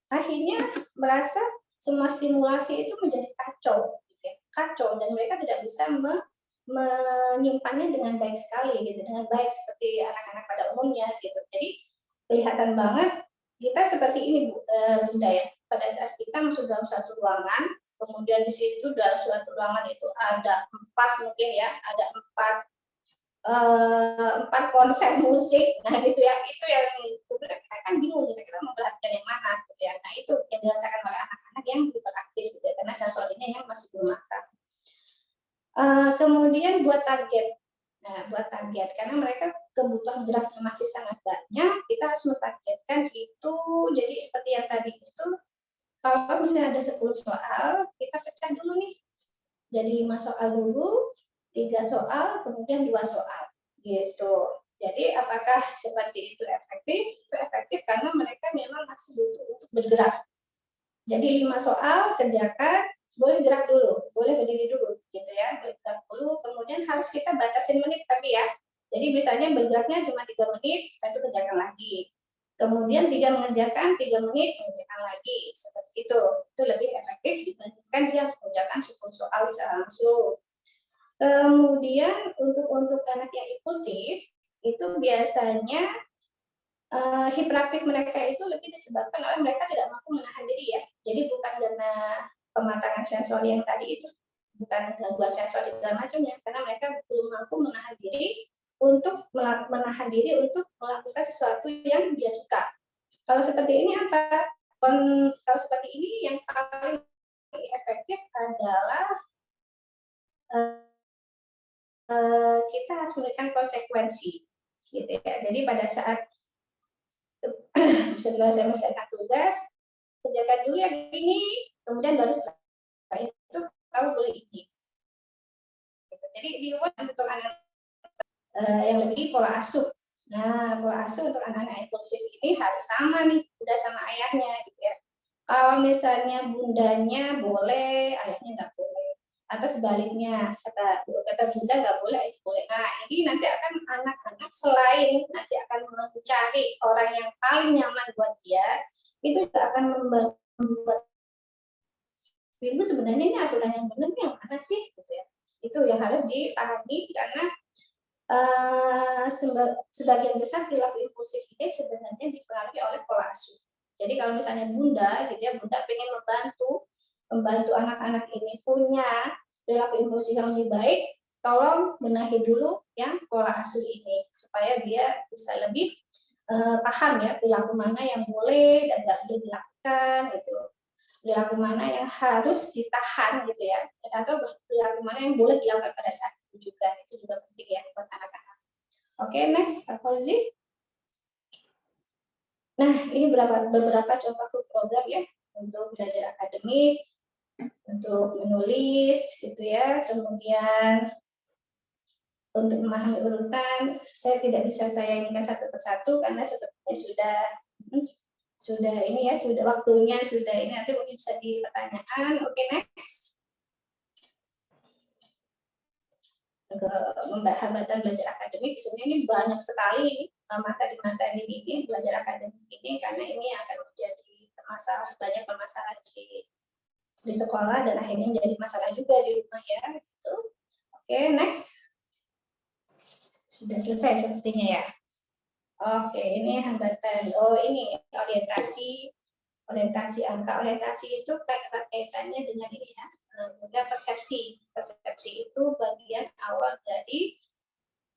[SPEAKER 1] akhirnya merasa semua stimulasi itu menjadi kacau gitu ya. Kacau, dan mereka tidak bisa menyimpannya dengan baik sekali gitu, dengan baik seperti anak-anak pada umumnya gitu. Jadi kelihatan banget kita seperti ini Bunda ya. Pada saat kita masuk dalam satu ruangan, kemudian di situ dalam suatu ruangan itu ada empat konser musik, nah gitu ya, itu yang kita kan bingung kita memperhatikan yang mana gitu ya. Nah itu yang dirasakan oleh anak-anak yang hiperaktif gitu ya, karena sensorinya yang masih belum matang. Kemudian buat target, karena mereka kebutuhan geraknya masih sangat banyak, kita harus mentargetkan itu. Jadi seperti yang tadi itu, kalau misalnya ada 10 soal, kita pecah dulu nih. Jadi 5 soal dulu, 3 soal, kemudian 2 soal. Gitu. Jadi apakah seperti itu efektif? Itu efektif karena mereka memang masih butuh untuk bergerak. Jadi 5 soal kerjakan, boleh gerak dulu, boleh berdiri dulu, gitu ya, boleh gerak dulu. Kemudian harus kita batasin menit tapi ya. Jadi misalnya bergeraknya cuma 3 menit, saya itu kerjakan lagi. Kemudian 3 menit mengerjakan lagi, seperti itu. Itu lebih efektif dibandingkan dia harus mengerjakan 10 soal secara langsung. Kemudian untuk anak yang impulsif, itu biasanya hiperaktif mereka itu lebih disebabkan oleh mereka tidak mampu menahan diri ya. Jadi bukan karena pematangan sensori yang tadi itu, bukan gangguan sensori segala macamnya, karena mereka belum mampu menahan diri untuk melakukan sesuatu yang dia suka. Kalau seperti ini apa? Kalau seperti ini yang paling efektif adalah kita harus memberikan konsekuensi, gitu ya. Jadi pada saat setelah saya menyelesaikan tugas, kerjakan dulu yang ini, kemudian baru setelah itu kamu boleh ini. Jadi dibuat untuk anak yang lebih pola asuh. Nah, pola asuh untuk anak-anak impulsif ini harus sama nih, udah sama ayahnya gitu ya. Kalau misalnya bundanya boleh, ayahnya nggak boleh. Atau sebaliknya, kata bunda nggak boleh, ayah boleh. Nah, ini nanti akan anak-anak selain nanti akan mencari orang yang paling nyaman buat dia, itu juga akan membuat ibu sebenarnya ini aturan yang benar nih yang mana sih gitu ya. Itu yang harus dipahami karena sebagian besar perilaku impulsif ini sebenarnya dipengaruhi oleh pola asuh. Jadi kalau misalnya bunda, gitu ya, bunda pengen membantu anak-anak ini punya perilaku impulsif yang lebih baik, tolong benahi dulu yang pola asuh ini supaya dia bisa lebih paham ya perilaku mana yang boleh dan nggak boleh dilakukan gitu. Perilaku mana yang harus ditahan gitu ya, atau perilaku mana yang boleh dilakukan pada saat itu juga penting ya buat anak-anak. Oke, next, Pak Fauzi. Nah, ini beberapa contoh program ya untuk belajar akademik, untuk menulis gitu ya, kemudian untuk memahami urutan. Saya tidak bisa saya inginkan satu persatu karena sepertinya sudah ini ya, sudah waktunya, sudah ini, nanti mungkin bisa dipertanyakan. Oke, next. Hambatan belajar akademik, sebenarnya ini banyak sekali materi ini belajar akademik ini, karena ini akan menjadi banyak permasalahan di sekolah dan akhirnya menjadi masalah juga di rumah ya. Gitu. Oke, next. Sudah selesai sepertinya ya. Oke, ini hambatan. Oh, ini orientasi angka. Orientasi itu kaitannya dengan ini ya, juga persepsi. Persepsi itu bagian awal dari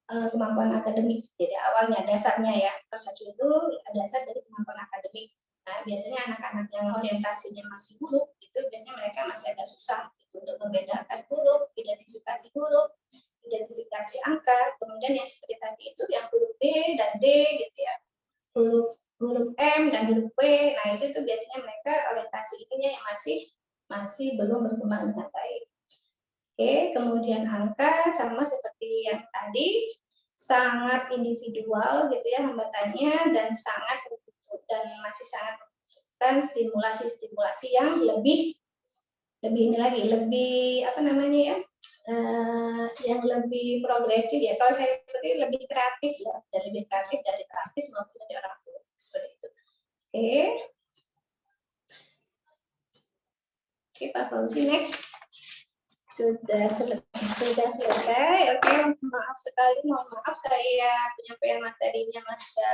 [SPEAKER 1] kemampuan akademik. Jadi awalnya dasarnya ya, persepsi itu dasar dari kemampuan akademik. Nah, biasanya anak-anak yang orientasinya masih buruk, itu biasanya mereka masih agak susah gitu, untuk membedakan huruf, identifikasi angka, kemudian yang seperti tadi itu yang huruf B dan D gitu ya, huruf M dan huruf W. Nah, itu tuh biasanya mereka orientasi ininya yang masih belum berkembang dengan baik. Oke, kemudian angka sama seperti yang tadi, sangat individual gitu ya hambatannya, dan masih sangat membutuhkan stimulasi-stimulasi yang lebih ini lagi, lebih apa namanya ya, yang lebih progresif ya. Kalau saya seperti lebih kreatif ya, dan lebih kreatif dari terapis maupun dari orang tua seperti itu. Oke, Pak Fauzi, next. Sudah selesai. Oke, maaf sekali, mohon maaf saya penyampaian materinya masih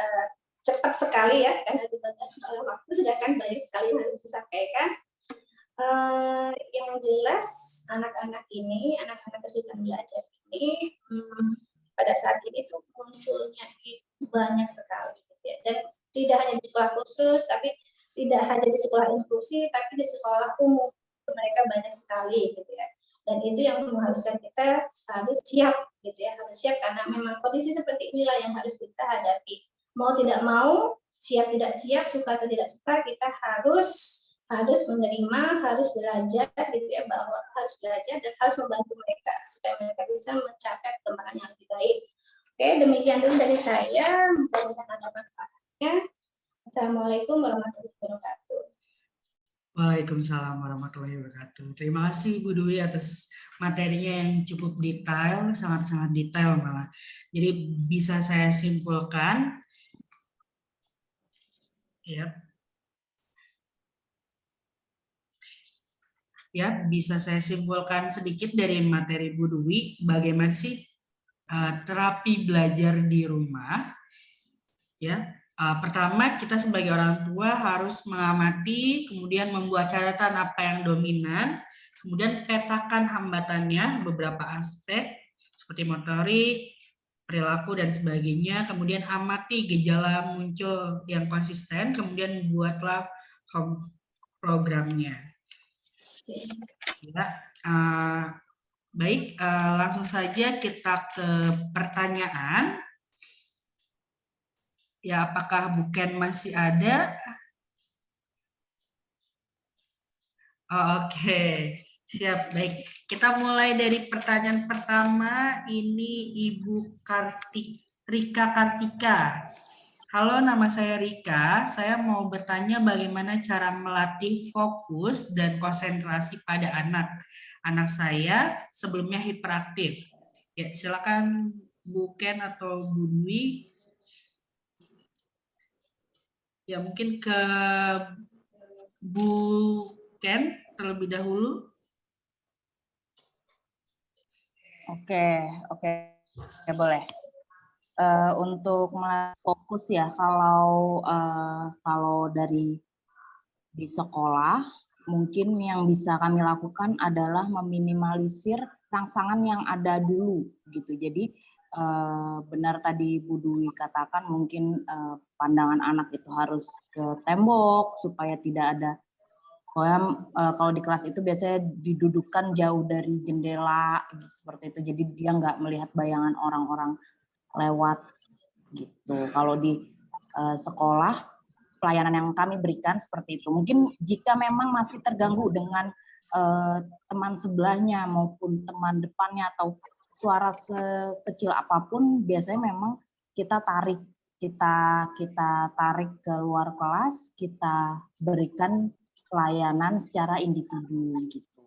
[SPEAKER 1] cepat sekali ya, karena dibatasi oleh waktu, sedangkan banyak sekali yang harus disampaikan. Yang jelas anak-anak kesulitan belajar ini pada saat ini tuh munculnya itu banyak sekali gitu ya. Dan tidak hanya di sekolah khusus, tapi tidak hanya di sekolah inklusi, tapi di sekolah umum mereka banyak sekali gitu ya. Dan itu yang mengharuskan kita harus siap gitu ya, harus siap karena memang kondisi seperti inilah yang harus kita hadapi. Mau tidak mau, siap tidak siap, suka atau tidak suka, kita harus menerima, harus belajar gitu ya, bahwa harus belajar dan harus membantu mereka supaya mereka bisa mencapai perkembangan yang lebih baik. Oke, demikian dulu dari saya, mudah-mudahan ada manfaatnya. Assalamualaikum warahmatullahi wabarakatuh.
[SPEAKER 2] Waalaikumsalam warahmatullahi wabarakatuh. Terima kasih Bu Dwi atas materinya yang cukup detail, sangat-sangat detail malah. Jadi bisa saya simpulkan, ya, bisa saya simpulkan sedikit dari materi Bu Dwi, bagaimana sih terapi belajar di rumah, ya. Pertama, kita sebagai orang tua harus mengamati, kemudian membuat catatan apa yang dominan, kemudian petakan hambatannya, beberapa aspek seperti motorik, perilaku, dan sebagainya. Kemudian amati gejala muncul yang konsisten, kemudian buatlah home programnya. Ya, baik, langsung saja kita ke pertanyaan. Ya, apakah Buken masih ada? Oh, oke, siap. Baik, kita mulai dari pertanyaan pertama. Ini Ibu Rika Kartika. Halo, nama saya Rika. Saya mau bertanya bagaimana cara melatih fokus dan konsentrasi pada anak. Anak saya sebelumnya hiperaktif. Ya, silakan Bu Ken atau Bu Dwi. Ya, mungkin ke Bu Ken terlebih dahulu.
[SPEAKER 3] Oke, boleh. Untuk fokus ya, kalau dari di sekolah, mungkin yang bisa kami lakukan adalah meminimalisir rangsangan yang ada dulu, gitu. Jadi benar tadi Bu Dwi katakan, mungkin pandangan anak itu harus ke tembok supaya tidak ada. Kalau di kelas itu biasanya didudukkan jauh dari jendela seperti itu, jadi dia nggak melihat bayangan orang-orang lewat gitu. Kalau di sekolah, pelayanan yang kami berikan seperti itu. Mungkin jika memang masih terganggu dengan teman sebelahnya maupun teman depannya atau suara sekecil apapun, biasanya memang kita tarik ke luar kelas, kita berikan pelayanan secara individu gitu.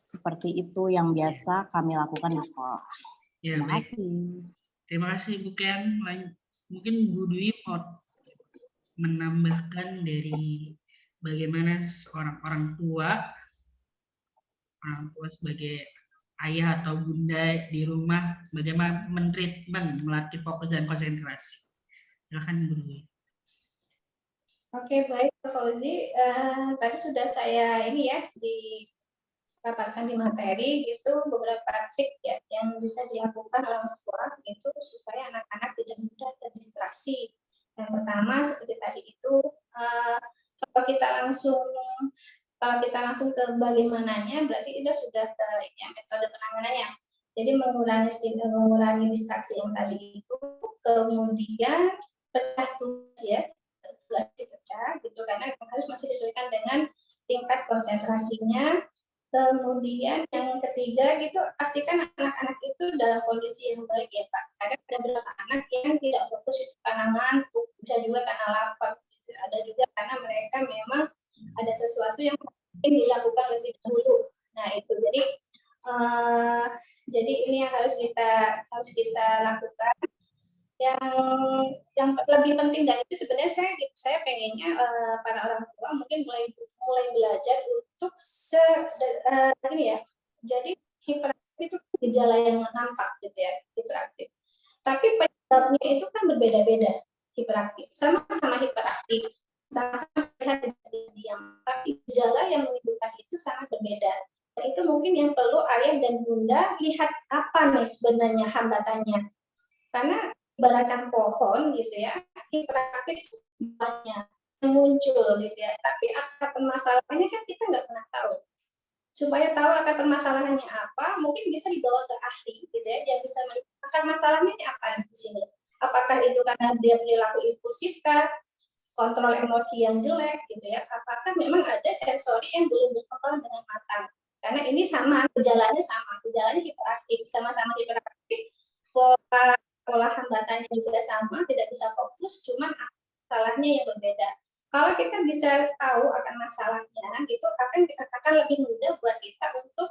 [SPEAKER 3] Seperti itu yang biasa kami lakukan di sekolah.
[SPEAKER 2] Ya,
[SPEAKER 3] Terima
[SPEAKER 2] baik.
[SPEAKER 3] kasih.
[SPEAKER 2] Terima kasih Bu Ken. Mungkin Bu Dwi mau menambahkan dari bagaimana seorang orang tua sebagai ayah atau bunda di rumah, bagaimana mentreatment, melatih fokus dan konsentrasi. Silakan Bu Dwi.
[SPEAKER 1] Oke, baik Pak Fauzi. Tadi sudah saya ini ya dipaparkan di materi gitu beberapa trik ya yang bisa dilakukan orang tua gitu supaya anak-anak tidak mudah terdistraksi. Yang pertama seperti tadi itu kalau kita langsung ke bagaimananya berarti kita sudah ke ya, metode penanganannya. Jadi mengurangi distraksi yang tadi itu, kemudian pecah tugas ya, tugas dipecah gitu karena harus masih disesuaikan dengan tingkat konsentrasinya. Kemudian yang ketiga gitu pastikan anak-anak itu dalam kondisi yang baik ya Pak. Karena ada beberapa anak yang tidak fokus itu karena ngantuk, bisa juga karena lapar, gitu. Ada juga karena mereka memang ada sesuatu yang mungkin dilakukan lebih dahulu. Nah itu jadi ini yang harus kita lakukan. Yang lebih penting dari itu sebenarnya saya pengennya para orang tua mungkin mulai belajar untuk ini ya. Jadi hiperaktif itu gejala yang nampak gitu ya, hiperaktif. Tapi penyebabnya itu kan berbeda-beda. Hiperaktif sama-sama hiperaktif, sama-sama sehat tidak diam, tapi gejala yang menimbulkan itu sangat berbeda. Dan itu mungkin yang perlu ayah dan bunda lihat apa nih sebenarnya hambatannya. Karena ibaratkan pohon gitu ya, hiperaktif banyak muncul gitu ya, tapi akar permasalahannya kan kita nggak pernah tahu. Supaya tahu akar permasalahannya apa, mungkin bisa dibawa ke ahli gitu ya, dia bisa melihat akar masalahnya apa di sini. Apakah itu karena dia perilaku impulsif kah, kontrol emosi yang jelek gitu ya, apakah memang ada sensori yang belum berkembang dengan matang. Karena ini gejalanya hiperaktif, sama-sama hiperaktif, pola hambatannya juga sama, tidak bisa fokus, cuman salahnya yang berbeda. Kalau kita bisa tahu akan masalahnya, itu akan lebih mudah buat kita untuk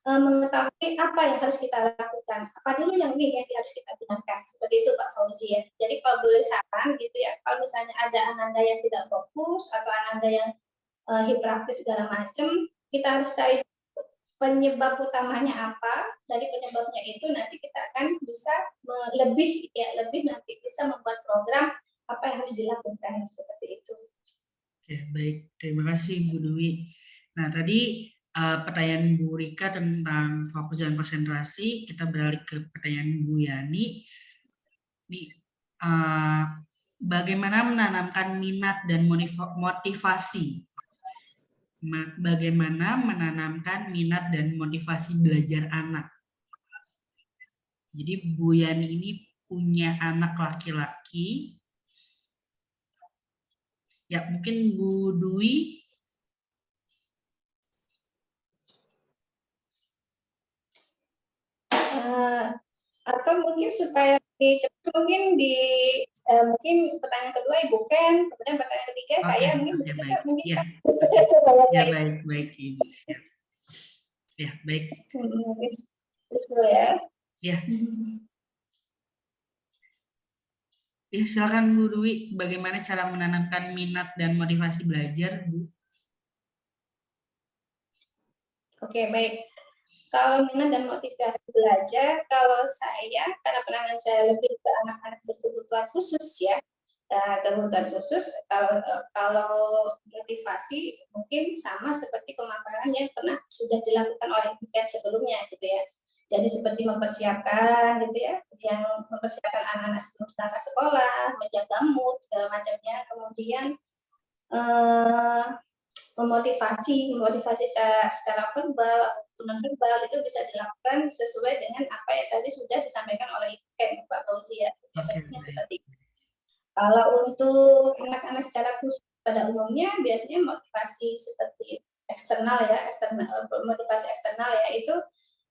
[SPEAKER 1] mengetahui apa yang harus kita lakukan, apa dulu yang harus kita gunakan, seperti itu Pak Fauzi ya. Jadi kalau boleh saran gitu ya, kalau misalnya ada ananda yang tidak fokus atau ananda yang hiperaktif segala macam, kita harus cari penyebab utamanya apa. Dari penyebabnya itu nanti kita akan bisa lebih nanti bisa membuat program apa yang harus dilakukan, seperti itu.
[SPEAKER 2] Oke, baik. Terima kasih Bu Dwi. Nah, tadi pertanyaan Bu Rika tentang fokus dan konsentrasi, kita beralih ke pertanyaan Bu Yani. Bagaimana menanamkan minat dan motivasi? Bagaimana menanamkan minat dan motivasi belajar anak? Jadi Bu Yani ini punya anak laki-laki. Ya, mungkin Bu Dwi.
[SPEAKER 1] Atau mungkin supaya lebih cepat, mungkin mungkin pertanyaan kedua Ibu Ken, kemudian pertanyaan ketiga saya mungkin
[SPEAKER 2] baik.
[SPEAKER 1] mungkin
[SPEAKER 2] Ya,
[SPEAKER 1] supaya
[SPEAKER 2] baik Ibu. Ya, baik.
[SPEAKER 1] Terus ya.
[SPEAKER 2] Ya. Ya, silakan Bu Dwi, bagaimana cara menanamkan minat dan motivasi belajar, Bu?
[SPEAKER 1] Oke, baik. Kalau minat dan motivasi belajar, kalau saya, karena penanganan saya lebih ke anak-anak berkebutuhan khusus ya, kebutuhan khusus, kalau motivasi mungkin sama seperti pemaparan yang pernah sudah dilakukan oleh Ibu sebelumnya gitu ya. Jadi seperti mempersiapkan gitu ya, yang mempersiapkan anak-anak sebelum berangkat sekolah, menjaga mood segala macamnya, kemudian memotivasi secara verbal ataupun non verbal itu bisa dilakukan sesuai dengan apa yang tadi sudah disampaikan oleh Pak Fauzi ya. Efeknya seperti itu. Kalau untuk anak-anak secara khusus pada umumnya biasanya motivasi seperti eksternal ya, motivasi eksternal ya itu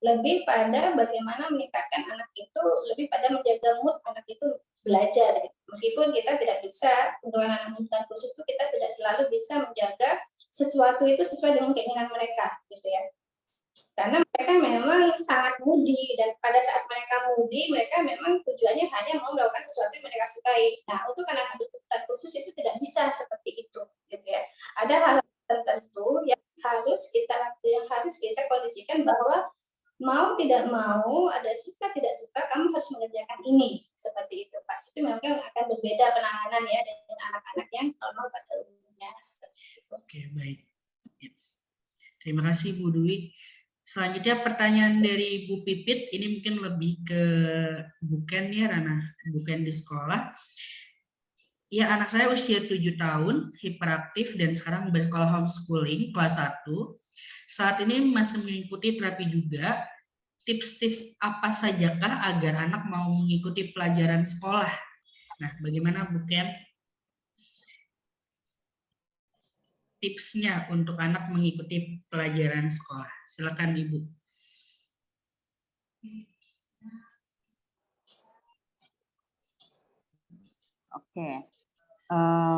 [SPEAKER 1] lebih pada bagaimana meningkatkan anak itu, lebih pada menjaga mood anak itu belajar. Meskipun kita tidak bisa untuk anak-anak kebutuhan khusus itu kita tidak selalu bisa menjaga sesuatu itu sesuai dengan keinginan mereka gitu ya. Karena mereka memang sangat moody dan pada saat mereka moody mereka memang tujuannya hanya mau melakukan sesuatu yang mereka sukai. Nah, untuk anak kebutuhan khusus itu tidak bisa seperti itu gitu ya. Ada hal tertentu yang harus kita kondisikan bahwa mau tidak mau, ada suka tidak suka, kamu harus mengerjakan ini, seperti itu Pak. Itu memang akan berbeda penanganan ya dengan anak-anak yang normal pada umumnya.
[SPEAKER 2] Oke, baik. Terima kasih Bu Dwi. Selanjutnya pertanyaan dari Bu Pipit, ini mungkin lebih ke bukan ya, ranah bukan di sekolah. Ya, anak saya usia 7 tahun, hiperaktif dan sekarang bersekolah homeschooling kelas 1. Saat ini masih mengikuti terapi juga. Tips-tips apa sajakah agar anak mau mengikuti pelajaran sekolah? Nah, bagaimana Bu Ken? Tipsnya untuk anak mengikuti pelajaran sekolah. Silakan Ibu.
[SPEAKER 3] Oke,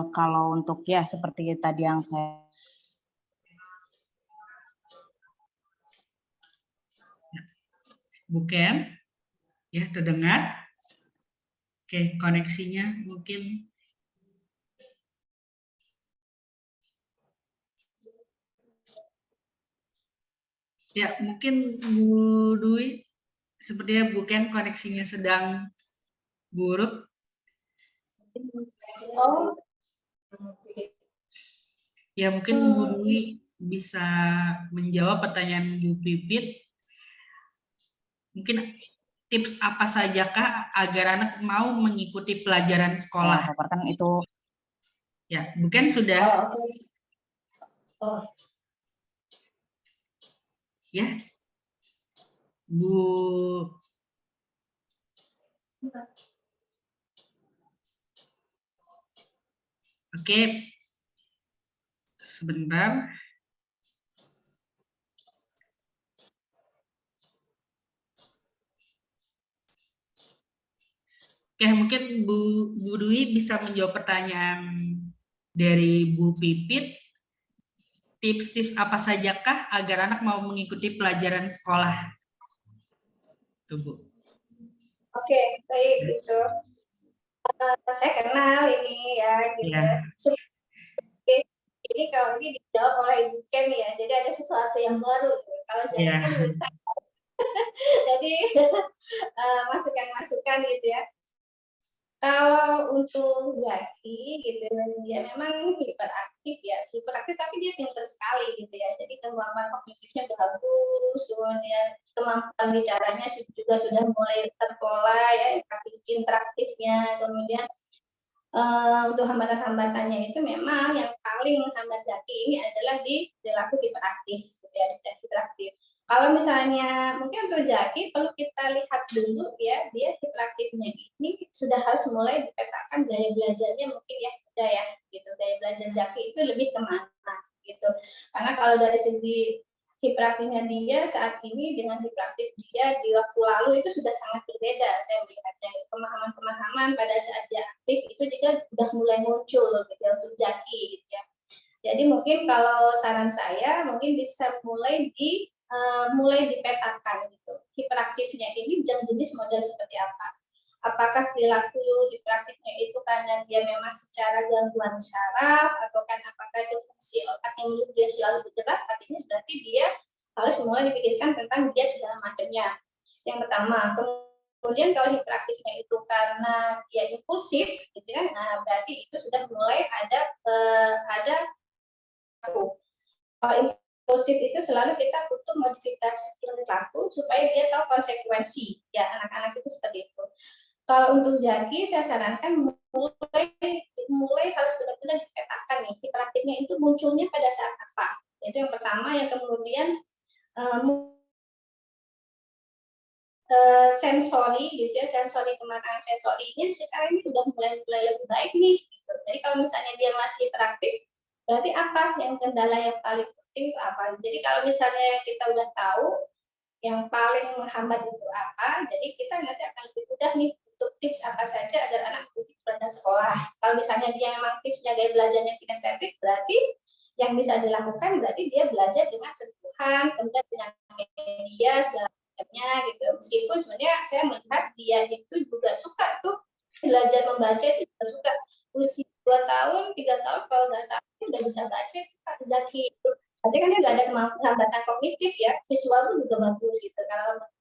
[SPEAKER 3] kalau untuk ya seperti tadi yang saya
[SPEAKER 2] Bu Ken, ya terdengar? Oke, koneksinya mungkin. Ya, mungkin Bu Dwi, sepertinya Bu Ken koneksinya sedang buruk. Ya, mungkin Bu Dwi bisa menjawab pertanyaan Bu Pipit. Mungkin tips apa sajakah agar anak mau mengikuti pelajaran sekolah?
[SPEAKER 3] paparkan itu.
[SPEAKER 2] Ya, bukan sudah. Ya, Bu. Oke, sebentar. Oke, mungkin Bu Dwi bisa menjawab pertanyaan dari Bu Pipit, tips-tips apa sajakah agar anak mau mengikuti pelajaran sekolah? Tuh, Bu.
[SPEAKER 1] Oke, baik gitu. Saya kenal ini ya gitu.
[SPEAKER 2] Ya,
[SPEAKER 1] Ini kalau ini dijawab oleh Ibu Ken ya, jadi ada sesuatu yang baru. Gitu. Kalau jadi
[SPEAKER 2] ya,
[SPEAKER 1] kan menurut saya, jadi masukan-masukan gitu ya. Kalau untuk Zaki gitu, dia memang hiperaktif ya, hiperaktif tapi dia pintar sekali gitu ya. Jadi kemampuan kognitifnya bagus, kemudian kemampuan bicaranya juga sudah mulai terpola ya, interaktifnya, kemudian untuk hambatan-hambatannya itu memang yang paling menghambat Zaki ini adalah di perilaku hiperaktif, gitu ya, dan hiperaktif. Kalau misalnya mungkin untuk Zaki perlu kita lihat dulu ya, dia hiperaktifnya ini sudah harus mulai dipetakan gaya belajarnya mungkin ya, udah ya, gitu. Gaya belajar Zaki itu lebih kemana, gitu. Karena kalau dari segi hiperaktifnya dia saat ini dengan hiperaktif dia di waktu lalu itu sudah sangat berbeda. Saya melihat dari pemahaman-pemahaman pada saat dia aktif itu juga sudah mulai muncul gitu ya, untuk Zaki gitu ya. Jadi mungkin kalau saran saya mungkin bisa mulai dipetakan gitu. Hiperaktifnya ini jenis model seperti apa? Apakah perilaku hiperaktifnya itu karena dia memang secara gangguan saraf atau kan apakah itu fungsi otaknya menurut dia selalu bergerak, artinya berarti dia harus mulai dipikirkan tentang diet segala macamnya. Yang pertama, kemudian kalau hiperaktifnya itu karena dia impulsif, gitu ya, nah berarti itu sudah mulai ada kalau impulsif itu selalu kita butuh modifikasi perilaku supaya dia tahu konsekuensi. Ya, anak-anak itu seperti itu. Kalau untuk Zaki, saya sarankan mulai harus benar-benar dipetakan nih, hiperaktifnya itu munculnya pada saat apa. Itu yang pertama, yang kemudian sensori gitu ya, sensori kematangan sensorinya sekarang ini sudah mulai lebih baik nih gitu. Jadi kalau misalnya dia masih hiperaktif, berarti apa yang kendala yang paling penting itu apa? Jadi kalau misalnya kita udah tahu yang paling menghambat itu apa, jadi kita nanti akan lebih mudah nih untuk tips apa saja agar anak mengikuti pelajaran sekolah. Kalau misalnya dia memang tipsnya gaya belajarnya kinestetik, berarti yang bisa dilakukan berarti dia belajar dengan sentuhan, kemudian dengan media segala macamnya gitu. Meskipun sebenarnya saya melihat dia itu juga suka tuh belajar membaca, itu juga suka. Usia 2 tahun, 3 tahun kalau nggak salah udah bisa baca itu Pak Zaki itu. Berarti kan dia nggak ada hambatan kognitif ya, visual itu juga bagus gitu.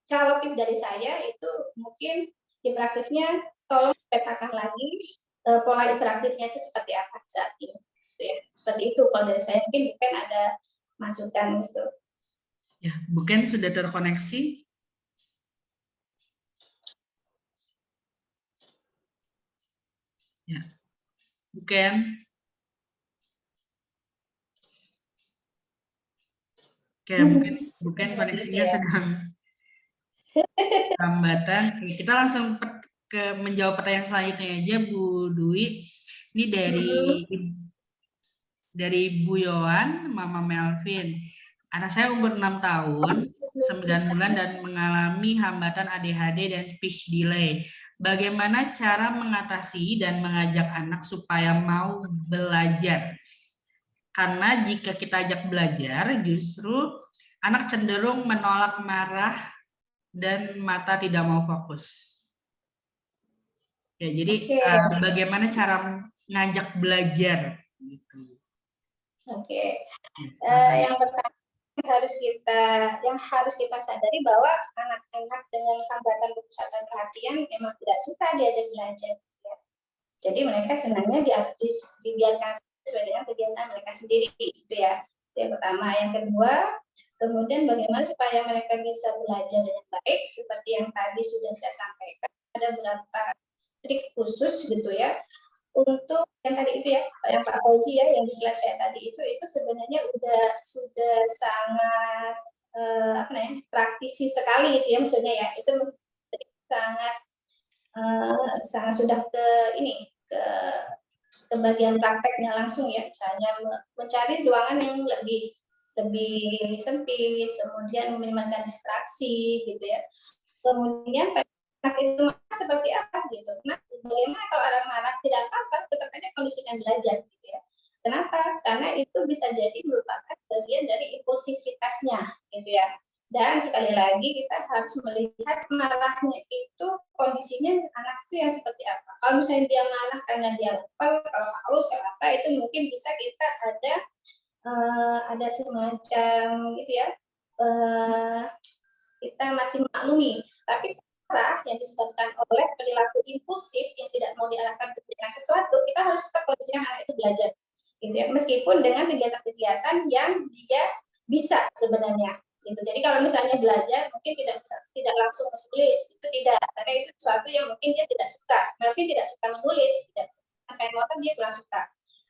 [SPEAKER 1] Kalau tip dari saya itu mungkin hiperaktifnya tolong petakan lagi pola hiperaktifnya itu seperti apa saat ini. Gitu ya. Seperti itu kalau dari saya mungkin bukan ada masukan gitu.
[SPEAKER 2] ya. Bukan sudah terkoneksi? Ya, bukan. Oke, bukan koneksinya sedang hambatan. Kita langsung menjawab pertanyaan selanjutnya aja, Bu Dwi. Ini dari Bu Yohan, Mama Melvin. Anak saya umur 6 tahun, 9 bulan dan mengalami hambatan ADHD dan speech delay. Bagaimana cara mengatasi dan mengajak anak supaya mau belajar? Karena jika kita ajak belajar, justru anak cenderung menolak, marah, dan mata tidak mau fokus. Ya, jadi bagaimana cara ngajak belajar? Gitu.
[SPEAKER 1] Oke. Yang pertama yang harus kita sadari bahwa anak-anak dengan hambatan pusatan perhatian memang tidak suka diajak belajar. Ya. Jadi mereka senangnya dibiarkan sesuai dengan kegiatan mereka sendiri, gitu ya. Yang pertama, yang kedua, kemudian bagaimana supaya mereka bisa belajar dengan baik, seperti yang tadi sudah saya sampaikan, ada beberapa trik khusus gitu ya. Untuk yang tadi itu ya, yang Pak Fauzi ya, yang di slide saya tadi itu sebenarnya sudah sangat praktisi sekali itu ya, maksudnya ya, itu sangat sangat sudah ke bagian prakteknya langsung ya, misalnya mencari ruangan yang lebih sempit, kemudian meminimalkan distraksi gitu ya. Kemudian anak itu seperti apa gitu. Nah, bagaimana kalau anak marah tidak apa-apa, tetap aja kondisikan belajar gitu ya. karena itu bisa jadi merupakan bagian dari impulsivitasnya, gitu ya. Dan sekali lagi kita harus melihat marahnya itu kondisinya anak itu yang seperti apa. Kalau misalnya dia marah karena dia lapar, kalau haus, kalau apa, itu mungkin bisa kita ada semacam gitu ya, kita masih maklumi. Tapi marah yang disebabkan oleh perilaku impulsif yang tidak mau diarahkan ke sesuatu, kita harus tetap kondisikan anak itu belajar, gitu ya. Meskipun dengan kegiatan-kegiatan yang dia bisa sebenarnya. Gitu. Jadi kalau misalnya belajar mungkin tidak langsung menulis, itu tidak, karena itu sesuatu yang mungkin dia tidak suka. Mungkin tidak suka menulis, tidak kayak motor dia kurang suka.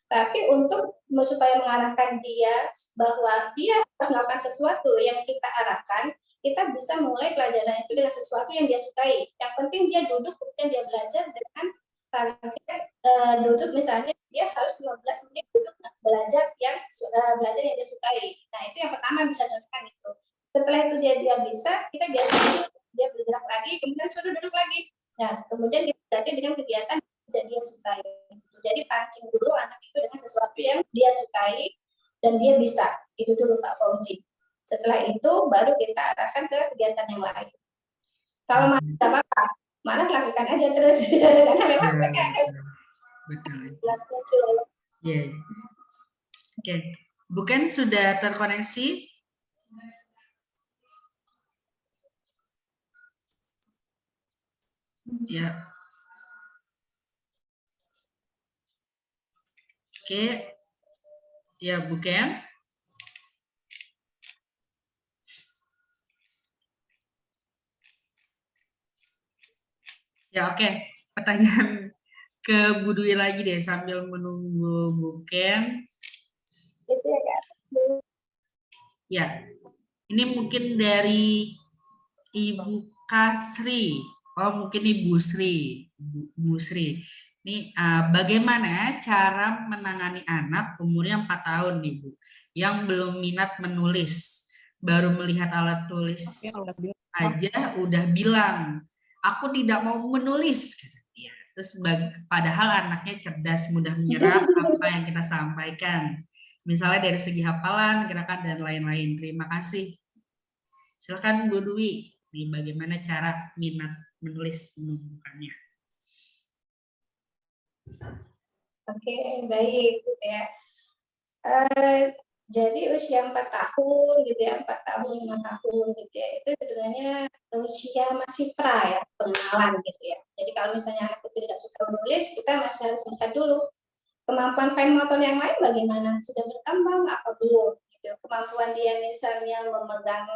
[SPEAKER 1] Tapi untuk supaya mengarahkan dia bahwa dia harus melakukan sesuatu yang kita arahkan, kita bisa mulai pelajaran itu dengan sesuatu yang dia sukai. Yang penting dia duduk, kemudian dia belajar dengan target duduk, misalnya dia harus 15 menit duduk belajar yang dia sukai. Nah, itu yang pertama bisa contohkan itu. Setelah itu dia bisa, kita biasanya dia bergerak lagi, kemudian suruh duduk lagi. Nah, kemudian kita ganti dengan kegiatan yang dia sukai. Jadi pancing dulu anak itu dengan sesuatu yang dia sukai dan dia bisa. Itu dulu Pak Fauzi. Setelah itu baru kita arahkan ke kegiatan yang lain. Kalau marah nggak apa-apa, marah lakukan aja terus. Karena memang mereka akan
[SPEAKER 2] muncul. Yeah. Oke, bukan sudah terkoneksi? Ya. Oke. Ya, bukan. Ya, oke. Pertanyaan ke Bu Dwi lagi deh sambil menunggu Buken. Ya. Ini mungkin dari Ibu Kasri. Oh, mungkin Ibu Sri. Bu Sri. Ini bagaimana cara menangani anak umurnya 4 tahun nih, Bu, yang belum minat menulis, baru melihat alat tulis aja udah bilang, aku tidak mau menulis. Ya, terus padahal anaknya cerdas, mudah menyerap apa yang kita sampaikan. Misalnya dari segi hafalan, gerakan, dan lain-lain. Terima kasih. Silakan Bu Dwi, bagaimana cara minat menulis menumbuhkannya.
[SPEAKER 1] Oke, baik gitu ya. Jadi usia 4 tahun gitu ya, 4 tahun, 5 tahun gitu ya, itu sebenarnya usia masih pra ya, pengenalan gitu ya. Jadi kalau misalnya anak itu tidak suka menulis, kita masih harus melihat dulu kemampuan fine motor yang lain bagaimana, sudah berkembang apa belum gitu. Kemampuan dia misalnya memegang,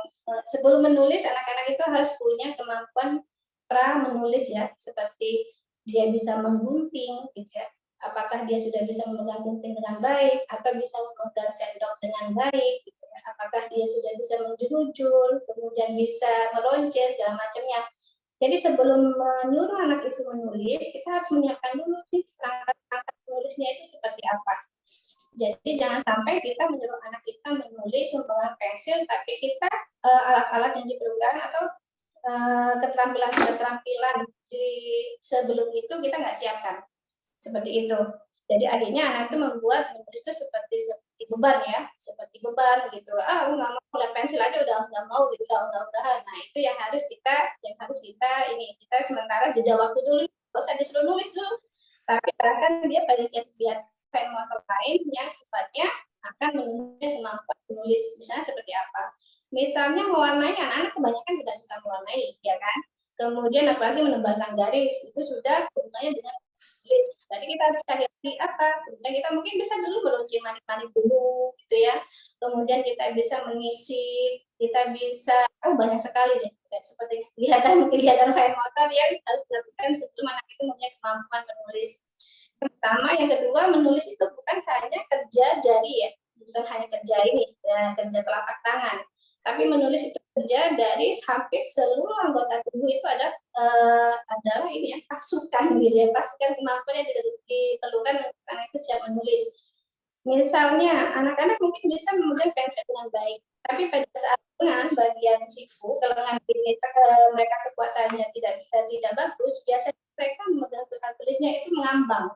[SPEAKER 1] sebelum menulis anak-anak itu harus punya kemampuan pra menulis ya, seperti dia bisa menggunting gitu ya. Apakah dia sudah bisa memegang gunting dengan baik atau bisa memegang sendok dengan baik gitu ya. Apakah dia sudah bisa menjulur, kemudian bisa melonceng segala macamnya. Jadi sebelum menyuruh anak itu menulis, kita harus menyiapkan dulu nih perangkat menulisnya itu seperti apa. Jadi jangan sampai kita menyuruh anak kita menulis menggunakan pensil, tapi kita alat-alat yang diperlukan atau keterampilan-keterampilan di sebelum itu kita nggak siapkan. Seperti itu. Jadi akhirnya anak itu membuat menulis itu seperti beban ya, seperti beban gitu. Aku nggak mau lihat pensil aja udah nggak mau gitu, udah. Nah itu yang harus kita kita sementara jeda waktu dulu, nggak usah disuruh nulis dulu, tapi arahkan dia pada kegiatan motor lain yang sifatnya akan menunjukkan kemampuan menulis. Misalnya seperti apa? Misalnya mewarnai, anak-anak kebanyakan tidak suka mewarnai, ya kan? Kemudian apalagi menebalkan garis, itu sudah hubungannya dengan tulis. Jadi kita harus cari apa? Kemudian kita mungkin bisa dulu meluncur mani-mani dulu, gitu ya. Kemudian kita bisa mengisi, kita bisa, banyak sekali deh. Seperti kegiatan fine motor yang harus dilakukan sebelum anak itu mempunyai kemampuan menulis. Yang pertama, yang kedua, menulis itu bukan hanya kerja jari ya, bukan hanya kerja ini, kerja telapak tangan. Tapi menulis itu kerja dari hampir seluruh anggota tubuh itu adalah ini ya, pasukan gitu ya, pasukan kemampuan yang diperlukan untuk anak itu siap menulis. Misalnya anak-anak mungkin bisa memegang pensil dengan baik, tapi pada saat lengan bagian siku, ke lengan mereka kekuatannya tidak bagus, biasanya mereka memegang tulisan tulisnya itu mengambang.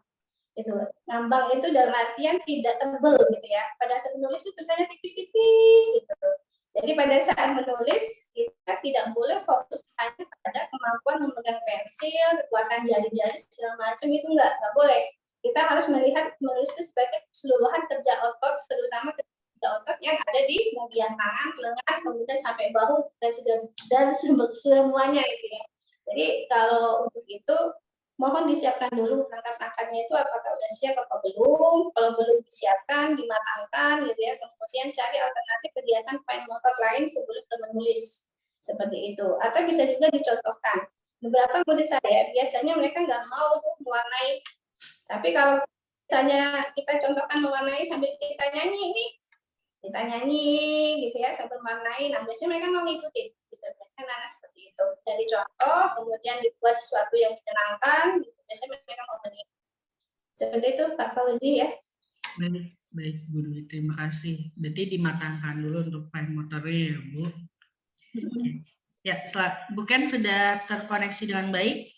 [SPEAKER 1] Gitu. Ngambang itu dalam artian tidak tebel gitu ya. Pada saat menulis itu tulisannya tipis-tipis gitu. Jadi pada saat menulis kita tidak boleh fokus hanya pada kemampuan memegang pensil, kekuatan jari-jari segala macam, itu nggak boleh. Kita harus melihat menulis itu sebagai keseluruhan kerja otot, terutama kerja otot yang ada di bagian tangan, lengan, kemudian sampai bahu dan semuanya gitu ya. Jadi kalau untuk itu mohon disiapkan dulu langkah-langkahnya itu apakah udah siap apa belum. Kalau belum disiapkan, dimatangkan gitu ya. Kemudian cari alternatif kegiatan fine motor lain sebelum menulis. Seperti itu. Atau bisa juga dicontohkan. Beberapa murid saya biasanya mereka nggak mau tuh mewarnai. Tapi kalau misalnya kita contohkan mewarnai sambil kita nyanyi gitu ya, sambil mewarnai. Nah biasanya mereka mau ngikutin. Gitu. Anak-anak seperti itu. Dari contoh, kemudian dibuat sesuatu yang menyenangkan, gitu. Biasanya mereka mau menikmati. Seperti itu Pak Fauzi ya.
[SPEAKER 2] Baik Bu Dwi, terima kasih. Berarti dimatangkan dulu untuk fine motornya ya Bu. Ya, Bu Ken sudah terkoneksi dengan baik?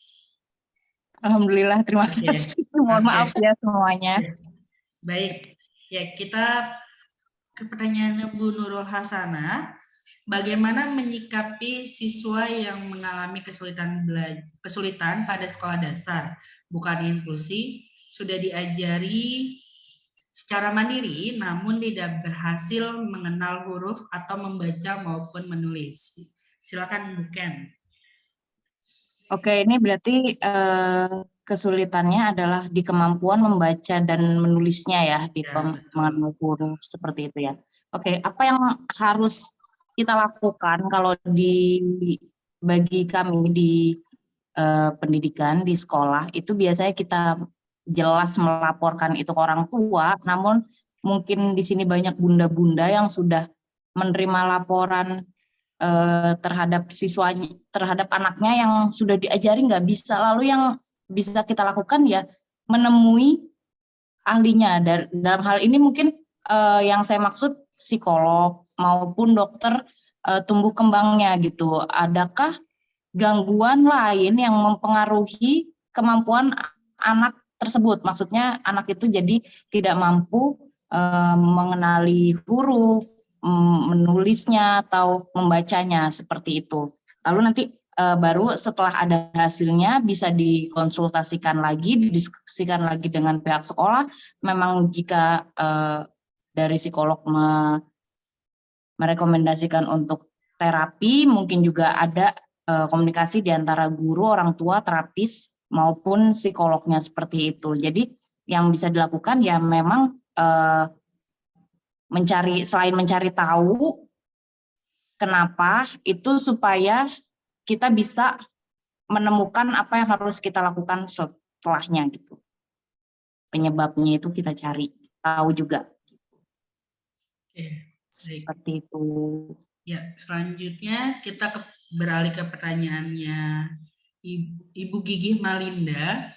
[SPEAKER 3] Alhamdulillah, terima kasih. Mohon maaf ya semuanya.
[SPEAKER 2] Baik, ya kita ke pertanyaannya Bu Nurul Hasanah. Bagaimana menyikapi siswa yang mengalami kesulitan pada sekolah dasar, bukan inklusi, sudah diajari secara mandiri, namun tidak berhasil mengenal huruf atau membaca maupun menulis? Silakan Bu Ken.
[SPEAKER 3] Oke, ini berarti kesulitannya adalah di kemampuan membaca dan menulisnya ya, di mengenal huruf seperti itu ya. Oke, apa yang harus kita lakukan kalau bagi kami di pendidikan di sekolah itu biasanya kita jelas melaporkan itu ke orang tua, namun mungkin di sini banyak bunda-bunda yang sudah menerima laporan terhadap siswanya, terhadap anaknya yang sudah diajari nggak bisa. Lalu yang bisa kita lakukan ya menemui ahlinya. Dalam hal ini mungkin yang saya maksud psikolog maupun dokter tumbuh kembangnya gitu. Adakah gangguan lain yang mempengaruhi kemampuan anak tersebut? Maksudnya anak itu jadi tidak mampu mengenali huruf, menulisnya atau membacanya seperti itu. Lalu nanti baru setelah ada hasilnya bisa dikonsultasikan lagi, didiskusikan lagi dengan pihak sekolah. Memang jika dari psikolog merekomendasikan untuk terapi, mungkin juga ada komunikasi di antara guru, orang tua, terapis maupun psikolognya seperti itu. Jadi yang bisa dilakukan ya memang selain mencari tahu kenapa, itu supaya kita bisa menemukan apa yang harus kita lakukan setelahnya gitu. Penyebabnya itu kita cari tahu juga. Seperti itu.
[SPEAKER 2] Ya, selanjutnya kita beralih ke pertanyaannya Ibu Gigih Malinda.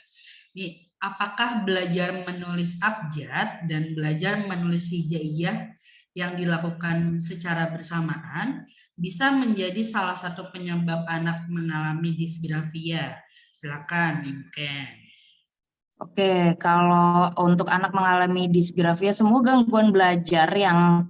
[SPEAKER 2] Nih, apakah belajar menulis abjad dan belajar menulis hijaiyah yang dilakukan secara bersamaan bisa menjadi salah satu penyebab anak mengalami disgrafia? Silakan, Ibu Ken.
[SPEAKER 3] Oke, kalau untuk anak mengalami disgrafia, semua gangguan belajar yang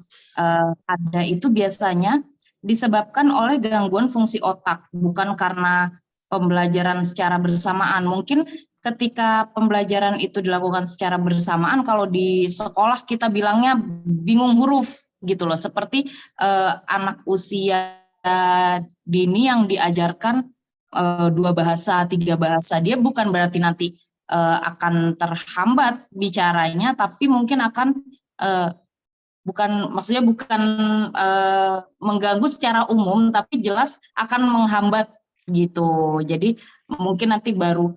[SPEAKER 3] ada itu biasanya disebabkan oleh gangguan fungsi otak, bukan karena pembelajaran secara bersamaan. Mungkin ketika pembelajaran itu dilakukan secara bersamaan, kalau di sekolah kita bilangnya bingung huruf gitu loh, seperti anak usia dini yang diajarkan 2 bahasa, 3 bahasa, dia bukan berarti nanti akan terhambat bicaranya, tapi mungkin akan bukan mengganggu secara umum, tapi jelas akan menghambat gitu. Jadi mungkin nanti baru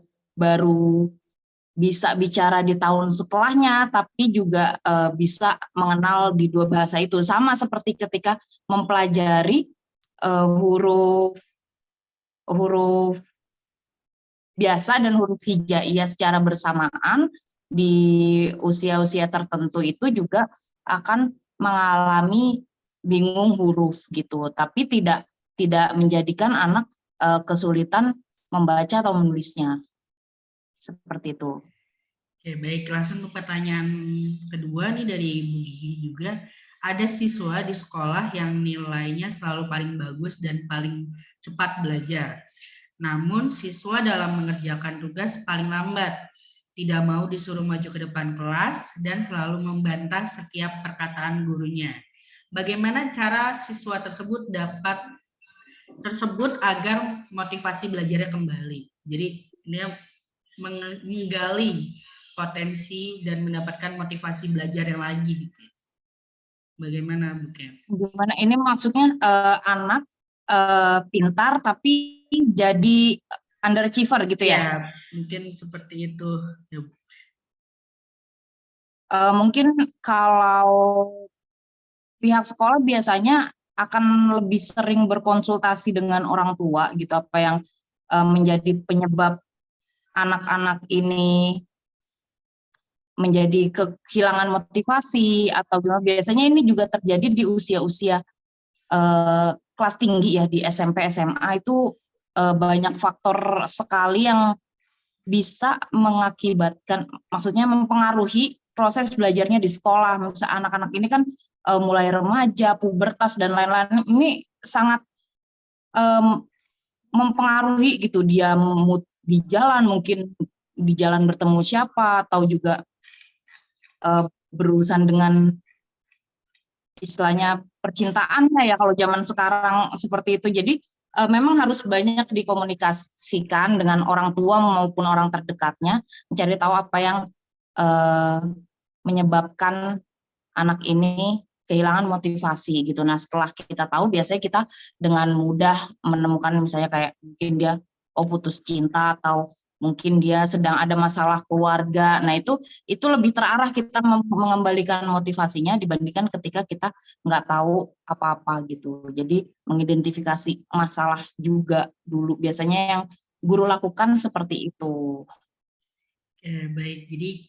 [SPEAKER 3] bisa bicara di tahun setelahnya, tapi juga bisa mengenal di 2 bahasa itu. Sama seperti ketika mempelajari huruf biasa dan huruf hijaiyah secara bersamaan di usia-usia tertentu itu juga akan mengalami bingung huruf gitu, tapi tidak menjadikan anak kesulitan membaca atau menulisnya. Seperti itu.
[SPEAKER 2] Oke, baik. Langsung ke pertanyaan kedua nih dari Bu Gigi juga. Ada siswa di sekolah yang nilainya selalu paling bagus dan paling cepat belajar. Namun siswa dalam mengerjakan tugas paling lambat, tidak mau disuruh maju ke depan kelas, dan selalu membantah setiap perkataan gurunya. Bagaimana cara siswa tersebut agar motivasi belajarnya kembali? Jadi dia menggali potensi dan mendapatkan motivasi belajar yang lagi. Bagaimana, Bu Ken?
[SPEAKER 3] Gimana ini maksudnya anak pintar tapi jadi underachiever gitu ya?
[SPEAKER 2] Ya, mungkin seperti itu. Ya, Bu.
[SPEAKER 3] Mungkin kalau pihak sekolah biasanya akan lebih sering berkonsultasi dengan orang tua gitu, apa yang menjadi penyebab anak-anak ini menjadi kehilangan motivasi atau gimana. Biasanya ini juga terjadi di usia-usia kelas tinggi ya, di SMP SMA itu banyak faktor sekali yang bisa mengakibatkan, maksudnya mempengaruhi proses belajarnya di sekolah. Misalnya anak-anak ini kan mulai remaja, pubertas dan lain-lain, ini sangat mempengaruhi gitu, dia mood di jalan, mungkin di jalan bertemu siapa, atau juga berurusan dengan istilahnya percintaannya ya kalau zaman sekarang seperti itu. Jadi memang harus banyak dikomunikasikan dengan orang tua maupun orang terdekatnya, mencari tahu apa yang menyebabkan anak ini kehilangan motivasi gitu. Nah, setelah kita tahu, biasanya kita dengan mudah menemukan misalnya kayak mungkin dia putus cinta, atau mungkin dia sedang ada masalah keluarga. Nah, itu lebih terarah kita mengembalikan motivasinya dibandingkan ketika kita nggak tahu apa-apa gitu. Jadi mengidentifikasi masalah juga dulu. Biasanya yang guru lakukan seperti itu.
[SPEAKER 2] Oke, baik. Jadi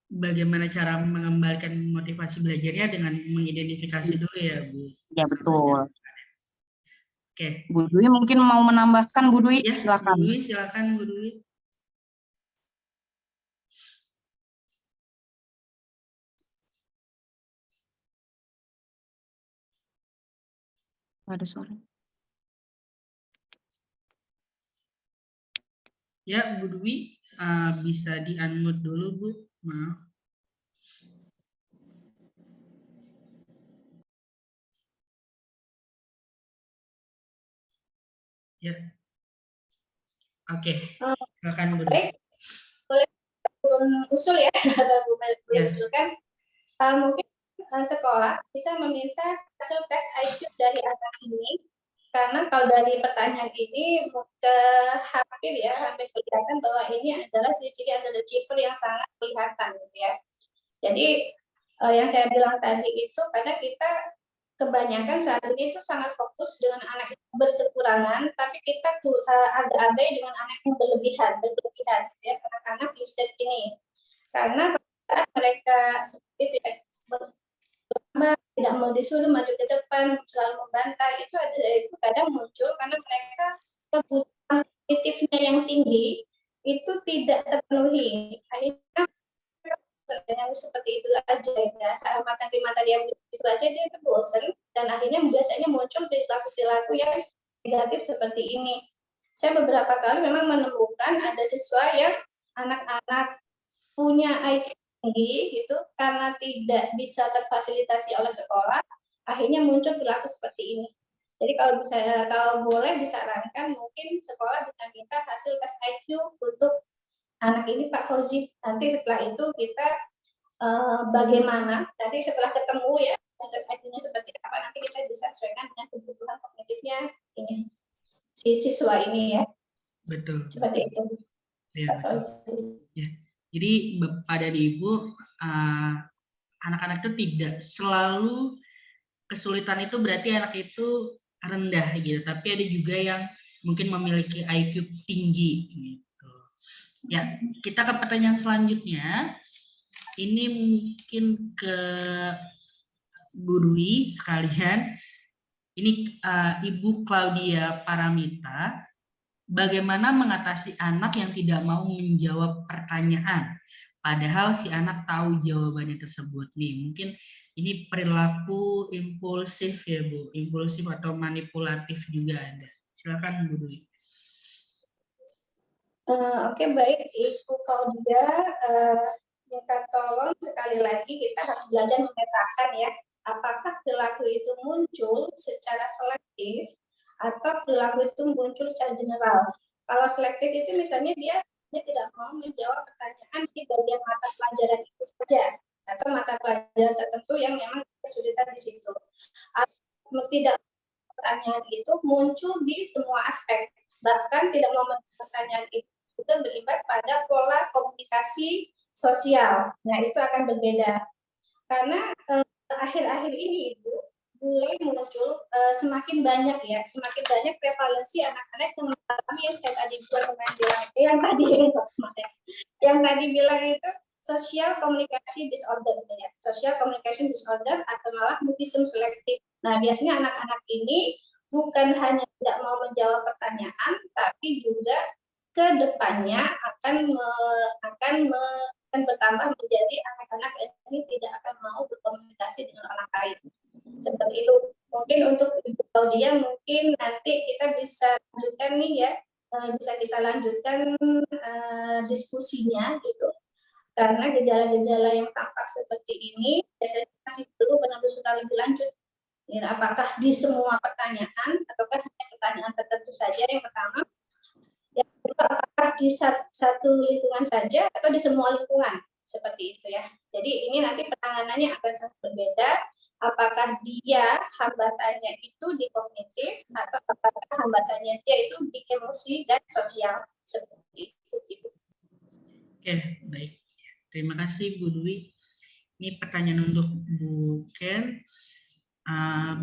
[SPEAKER 2] bagaimana cara mengembalikan motivasi belajarnya dengan mengidentifikasi dulu ya, Bu.
[SPEAKER 3] Ya, betul.
[SPEAKER 2] Oke.
[SPEAKER 3] Bu Dwi mungkin mau menambahkan, Bu Dwi,
[SPEAKER 2] Ya, Bu
[SPEAKER 3] silakan.
[SPEAKER 2] Dwi, silakan Bu Dwi.
[SPEAKER 3] Ada suara.
[SPEAKER 2] Ya, Bu Dwi, bisa di-unmute dulu, Bu. Maaf. Ya. Oke, silakan Bu Dwi.
[SPEAKER 1] Baik, boleh belum usul ya, belum
[SPEAKER 2] Yes.
[SPEAKER 1] usulkan. Mungkin sekolah bisa meminta hasil tes IQ dari anak ini, karena kalau dari pertanyaan ini hampir kelihatan bahwa ini adalah ciri-ciri underachiever yang sangat kelihatan gitu ya. Jadi yang saya bilang tadi itu karena kita kebanyakan saat ini itu sangat fokus dengan anak yang berkekurangan, tapi kita agak abai dengan anak yang berlebihan ya, anak-anak di usia ini. Karena saat mereka seperti itu ya, tidak mau disuruh maju ke depan, selalu membantah, itu kadang muncul karena mereka kebutuhan kognitifnya yang tinggi itu tidak terpenuhi. Akhirnya dengan seperti itu aja ya, makan di mata dia itu aja dia bosan, dan akhirnya biasanya muncul perilaku-perilaku yang negatif seperti ini. Saya beberapa kali memang menemukan ada siswa yang anak-anak punya IQ tinggi gitu, karena tidak bisa terfasilitasi oleh sekolah, akhirnya muncul perilaku seperti ini. Jadi kalau boleh disarankan mungkin sekolah bisa minta hasil tes IQ untuk anak ini Pak Fauzi. Nanti setelah itu kita bagaimana nanti setelah ketemu ya tes IQ-nya seperti apa, nanti kita bisa sesuaikan dengan kebutuhan kognitifnya ini si siswa ini ya.
[SPEAKER 2] Betul.
[SPEAKER 1] Seperti itu.
[SPEAKER 2] Ya, betul. Ya. Jadi Bapak dan Ibu, anak-anak itu tidak selalu kesulitan itu berarti anak itu rendah gitu, tapi ada juga yang mungkin memiliki IQ tinggi gitu. Ya, kita ke pertanyaan selanjutnya. Ini mungkin ke Bu Dwi sekalian. Ini Ibu Claudia Paramita. bagaimana mengatasi anak yang tidak mau menjawab pertanyaan, padahal si anak tahu jawabannya tersebut. Nih, mungkin ini perilaku impulsif ya Bu, impulsif atau manipulatif juga ada. Silakan Bu Dwi.
[SPEAKER 1] Oke, baik Ibu Kaudia, minta tolong sekali lagi kita harus belajar memetakan ya, apakah perilaku itu muncul secara selektif atau perilaku itu muncul secara general. Kalau selektif itu misalnya dia tidak mau menjawab pertanyaan di bagian mata pelajaran itu saja, atau mata pelajaran tertentu yang memang kesulitan di situ. Atau tidak, pertanyaan itu muncul di semua aspek, bahkan tidak mau menjawab pertanyaan itu juga berimbas pada pola komunikasi sosial. Nah, itu akan berbeda. Karena akhir-akhir ini Ibu mulai muncul semakin banyak prevalensi anak-anak yang mengalami yang saya tadi bilang itu social communication disorder ya. Social communication disorder atau malah mutisme selektif. Nah, biasanya anak-anak ini bukan hanya tidak mau menjawab pertanyaan, tapi juga ke depannya akan bertambah menjadi anak-anak ini tidak akan mau berkomunikasi dengan orang lain. Seperti itu. Mungkin untuk Ibu Claudia, mungkin nanti kita bisa lanjutkan nih ya, diskusinya gitu. Karena gejala-gejala yang tampak seperti ini biasanya masih perlu penelusuran lebih lanjut. Ya, apakah di semua pertanyaan ataukah hanya pertanyaan tertentu saja yang pertama? Yang kedua, apakah di satu lingkungan saja atau di semua lingkungan? Seperti itu ya. Jadi ini nanti penanganannya akan sangat berbeda. Apakah dia hambatannya itu di kognitif atau apakah hambatannya dia itu di emosi dan sosial. Seperti itu.
[SPEAKER 2] Oke, baik. Terima kasih Bu Dwi. Ini pertanyaan untuk Bu Ken.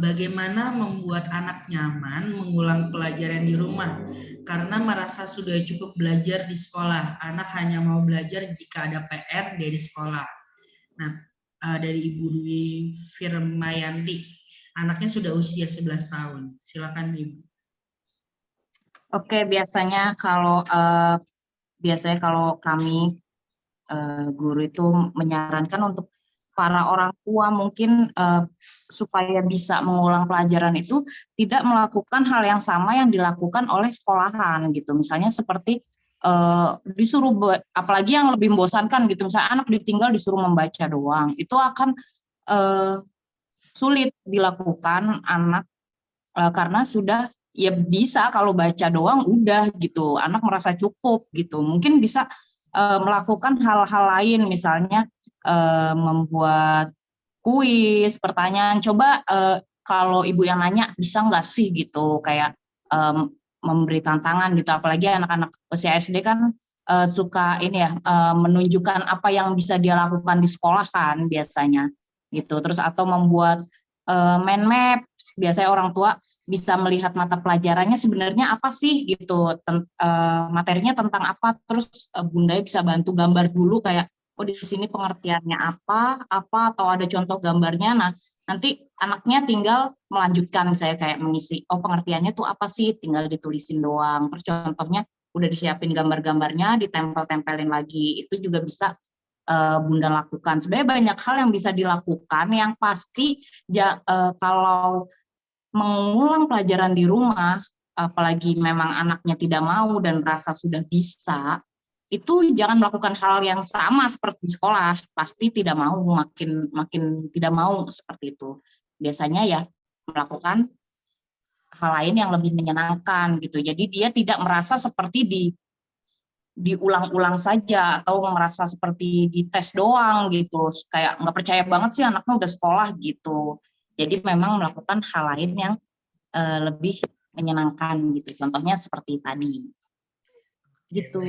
[SPEAKER 2] Bagaimana membuat anak nyaman mengulang pelajaran di rumah karena merasa sudah cukup belajar di sekolah. Anak hanya mau belajar jika ada PR dari sekolah. Nah, dari Ibu Dwi Firmayanti, anaknya sudah usia 11 tahun. Silakan Ibu.
[SPEAKER 3] Oke, biasanya kalau kami guru itu menyarankan untuk para orang tua mungkin supaya bisa mengulang pelajaran itu tidak melakukan hal yang sama yang dilakukan oleh sekolahan gitu. Misalnya seperti disuruh, apalagi yang lebih membosankan gitu, misalnya anak ditinggal disuruh membaca doang, itu akan sulit dilakukan anak karena sudah ya bisa kalau baca doang udah gitu, anak merasa cukup gitu. Mungkin bisa melakukan hal-hal lain, misalnya membuat kuis, pertanyaan. Coba kalau ibu yang nanya bisa nggak sih gitu, kayak memberi tantangan gitu. Apalagi anak-anak usia SD kan suka ini ya, menunjukkan apa yang bisa dia lakukan di sekolah kan biasanya gitu. Terus atau membuat mind map. Biasanya orang tua bisa melihat mata pelajarannya sebenarnya apa sih gitu, materinya tentang apa, terus Bunda bisa bantu gambar dulu kayak oh di sini pengertiannya apa atau ada contoh gambarnya. Nah, nanti anaknya tinggal melanjutkan, misalnya kayak mengisi oh pengertiannya tuh apa sih, tinggal ditulisin doang. Terus contohnya udah disiapin gambar-gambarnya, ditempel-tempelin lagi. Itu juga bisa Bunda lakukan. Sebenarnya banyak hal yang bisa dilakukan, yang pasti kalau mengulang pelajaran di rumah, apalagi memang anaknya tidak mau dan merasa sudah bisa, itu jangan melakukan hal yang sama seperti di sekolah. Pasti tidak mau, makin tidak mau seperti itu. Biasanya ya melakukan hal lain yang lebih menyenangkan gitu. Jadi dia tidak merasa seperti diulang-ulang saja atau merasa seperti dites doang gitu, kayak nggak percaya banget sih anaknya udah sekolah gitu. Jadi memang melakukan hal lain yang lebih menyenangkan gitu, contohnya seperti tadi gitu.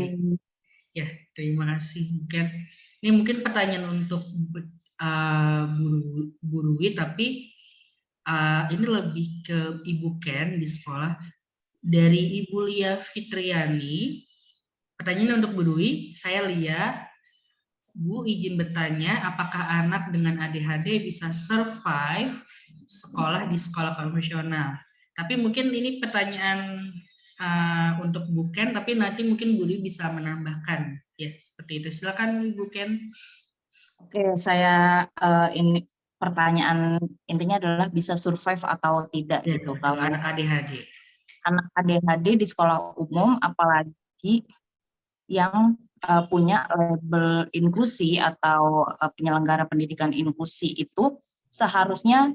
[SPEAKER 2] Ya, terima kasih. Mungkin pertanyaan untuk Bu Dwi, tapi ini lebih ke Ibu Ken di sekolah. Dari Ibu Lia Fitriani, pertanyaan untuk Bu Dwi, saya Lia. Bu izin bertanya, apakah anak dengan ADHD bisa survive sekolah di sekolah konvensional? Tapi mungkin ini pertanyaan untuk Bu Ken, tapi nanti mungkin Bu Dwi bisa menambahkan. Ya, seperti itu. Silakan Bu Ken.
[SPEAKER 3] Oke, saya ini pertanyaan intinya adalah bisa survive atau tidak
[SPEAKER 2] Ya,
[SPEAKER 3] gitu.
[SPEAKER 2] betul.
[SPEAKER 3] Kalau
[SPEAKER 2] Anak ADHD.
[SPEAKER 3] anak ADHD di sekolah umum, apalagi yang punya label inklusi atau penyelenggara pendidikan inklusi itu seharusnya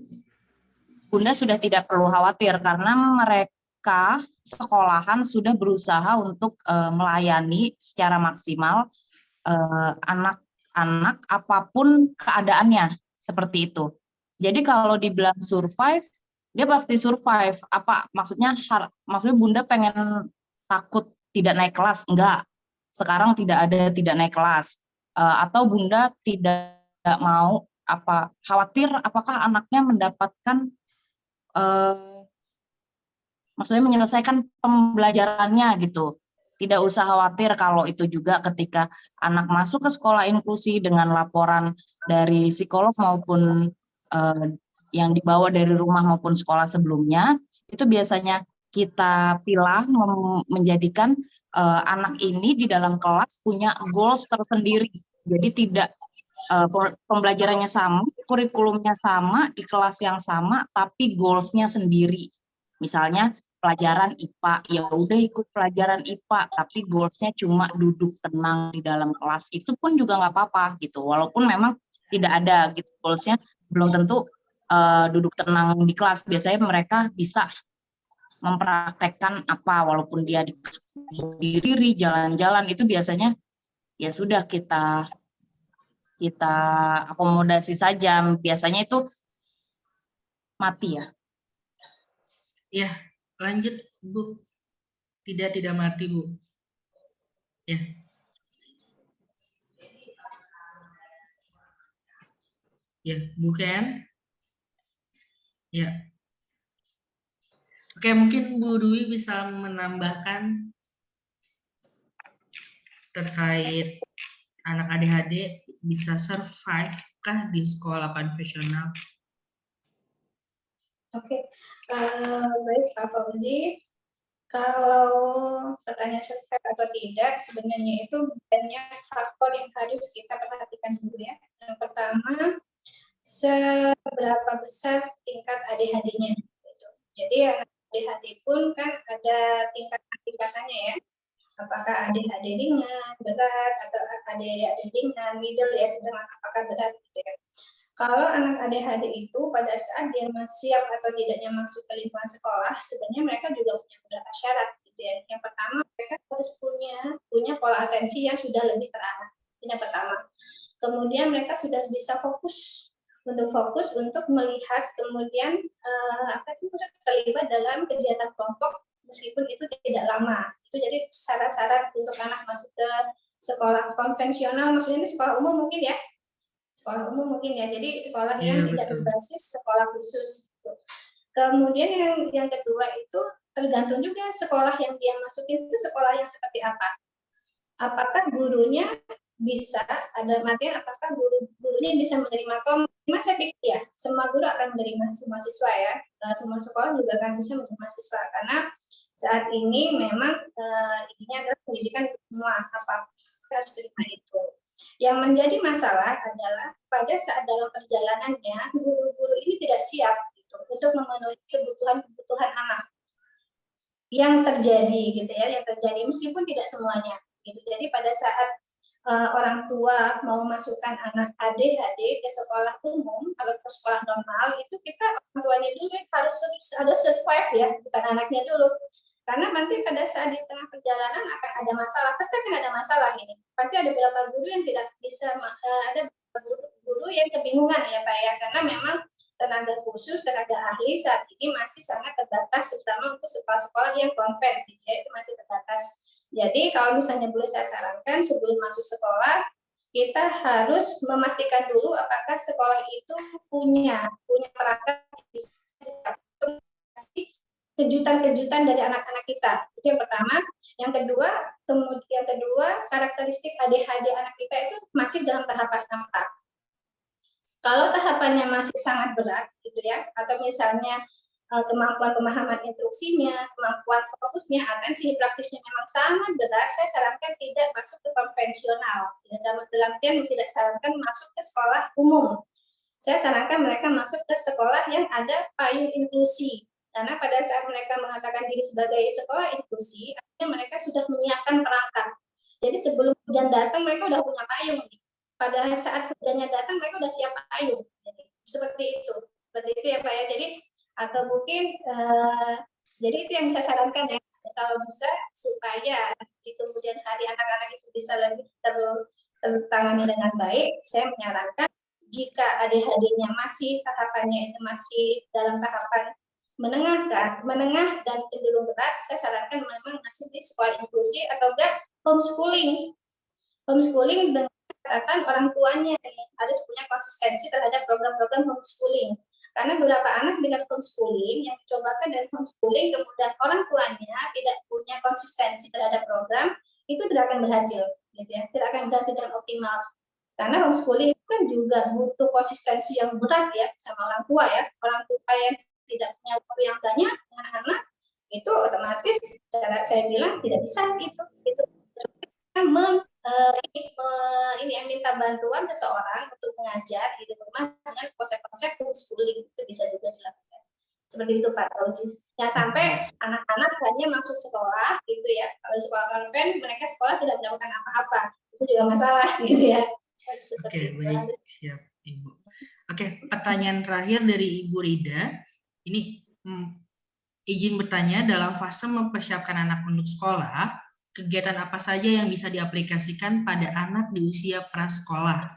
[SPEAKER 3] Bunda sudah tidak perlu khawatir karena mereka sekolahan sudah berusaha untuk melayani secara maksimal anak-anak apapun keadaannya seperti itu. Jadi kalau dibilang survive, dia pasti survive. Apa maksudnya? Maksudnya Bunda pengen takut tidak naik kelas? Enggak. Sekarang tidak ada tidak naik kelas. Atau Bunda tidak mau khawatir apakah anaknya mendapatkan maksudnya menyelesaikan pembelajarannya gitu. Tidak usah khawatir kalau itu juga ketika anak masuk ke sekolah inklusi dengan laporan dari psikolog maupun yang dibawa dari rumah maupun sekolah sebelumnya, itu biasanya kita pilah menjadikan anak ini di dalam kelas punya goals tersendiri. Jadi tidak pembelajarannya sama, kurikulumnya sama, di kelas yang sama, tapi goals-nya sendiri. Misalnya pelajaran IPA, ya udah ikut pelajaran IPA, tapi goals-nya cuma duduk tenang di dalam kelas. Itu pun juga nggak apa-apa gitu, walaupun memang tidak ada gitu goals-nya, belum tentu duduk tenang di kelas. Biasanya mereka bisa mempraktekkan apa, walaupun dia diri jalan-jalan, itu biasanya ya sudah kita akomodasi saja. Biasanya itu mati ya.
[SPEAKER 2] Ya, lanjut Bu. Tidak mati Bu. Ya. Ya, Bu Ken. Ya. Oke, mungkin Bu Dwi bisa menambahkan terkait anak ADHD bisa survive kah di sekolah konvensional?
[SPEAKER 1] Oke, baik Pak Fauzi. Kalau pertanyaan survive atau tidak, sebenarnya itu banyak faktor yang harus kita perhatikan dulu ya. Yang pertama, seberapa besar tingkat ADHD-nya. Gitu. Jadi anak ADHD pun kan ada tingkatannya ya. Apakah ADHD ringan, berat, atau ADHD ringan, middle ya, sedang apakah berat gitu ya. Kalau anak ADHD itu pada saat dia siap atau tidaknya masuk ke lingkungan sekolah, sebenarnya mereka juga punya beberapa syarat gitu ya. Yang pertama, mereka harus punya pola atensi yang sudah lebih terarah. Yang pertama. Kemudian mereka sudah bisa fokus untuk melihat, kemudian terlibat dalam kegiatan kelompok meskipun itu tidak lama. Itu jadi syarat-syarat untuk anak masuk ke sekolah konvensional, maksudnya ini sekolah umum mungkin ya. Sekolah umum mungkin ya, jadi sekolah yang tidak berbasis sekolah khusus. Kemudian yang kedua itu tergantung juga sekolah yang dia masukin itu sekolah yang seperti apa. Apakah gurunya bisa, ada artinya apakah gurunya bisa menerima kelompok. Saya pikir ya, semua guru akan menerima semua siswa ya, semua sekolah juga akan bisa menerima siswa, karena saat ini memang ini adalah pendidikan semua, apa harus terima itu. Yang menjadi masalah adalah pada saat dalam perjalanannya guru-guru ini tidak siap gitu, untuk memenuhi kebutuhan anak yang terjadi gitu ya, yang terjadi meskipun tidak semuanya gitu. Jadi pada saat orang tua mau masukkan anak ADHD ke sekolah umum atau ke sekolah normal, itu kita orang tuanya dulu harus ada survive ya, bukan anaknya dulu. Karena nanti pada saat di tengah perjalanan akan ada masalah, pasti akan ada masalah ini. Pasti ada beberapa guru yang tidak bisa, ada guru yang kebingungan ya Pak ya, karena memang tenaga khusus, tenaga ahli saat ini masih sangat terbatas, terutama untuk sekolah-sekolah yang konven, ya, itu masih terbatas. Jadi kalau misalnya boleh saya sarankan, sebelum masuk sekolah, kita harus memastikan dulu apakah sekolah itu punya perangkat bisa kejutan-kejutan dari anak-anak kita. Itu yang pertama. Yang kedua, karakteristik ADHD anak kita itu masih dalam tahapan apa. Kalau tahapannya masih sangat berat gitu ya, atau misalnya kemampuan pemahaman instruksinya, kemampuan fokusnya, atensi praktisnya memang sangat berat, saya sarankan tidak masuk ke konvensional. Dalam artian tidak sarankan masuk ke sekolah umum. Saya sarankan mereka masuk ke sekolah yang ada payung inklusi. Karena pada saat mereka mengatakan diri sebagai sekolah inklusi, artinya mereka sudah menyiapkan perangkat. Jadi sebelum hujan datang mereka udah punya payung. Pada saat hujannya datang mereka udah siap payung. Jadi, seperti itu ya Pak ya. Jadi atau mungkin jadi itu yang saya sarankan ya, kalau bisa supaya di kemudian hari anak-anak itu bisa lebih tertangani dengan baik, saya menyarankan jika ADHD-nya masih tahapannya itu masih dalam tahapan menengah dan cenderung berat, saya sarankan memang masih di sekolah inklusi atau enggak homeschooling dengan catatan orang tuanya harus punya konsistensi terhadap program-program homeschooling. Karena beberapa anak dengan homeschooling yang dicobakan dari homeschooling kemudian orang tuanya tidak punya konsistensi terhadap program, itu tidak akan berhasil, gitu ya, tidak akan berhasil dengan optimal. Karena homeschooling itu kan juga butuh konsistensi yang berat ya sama orang tua ya. Orang tua yang tidak punya waktu yang banyak dengan anak itu otomatis saya bilang tidak bisa itu ini yang minta bantuan seseorang untuk mengajar di rumah dengan konsep-konsep homeschooling itu bisa juga dilakukan. Seperti itu Pak Fauzi. Yang sampai anak-anak hanya masuk sekolah gitu ya. Kalau di sekolah konven mereka sekolah tidak melakukan apa-apa. Itu juga masalah gitu ya.
[SPEAKER 2] Oke, baik, siap Ibu. Oke, pertanyaan terakhir dari Ibu Rida. Ini izin bertanya, dalam fase mempersiapkan anak untuk sekolah, kegiatan apa saja yang bisa diaplikasikan pada anak di usia prasekolah?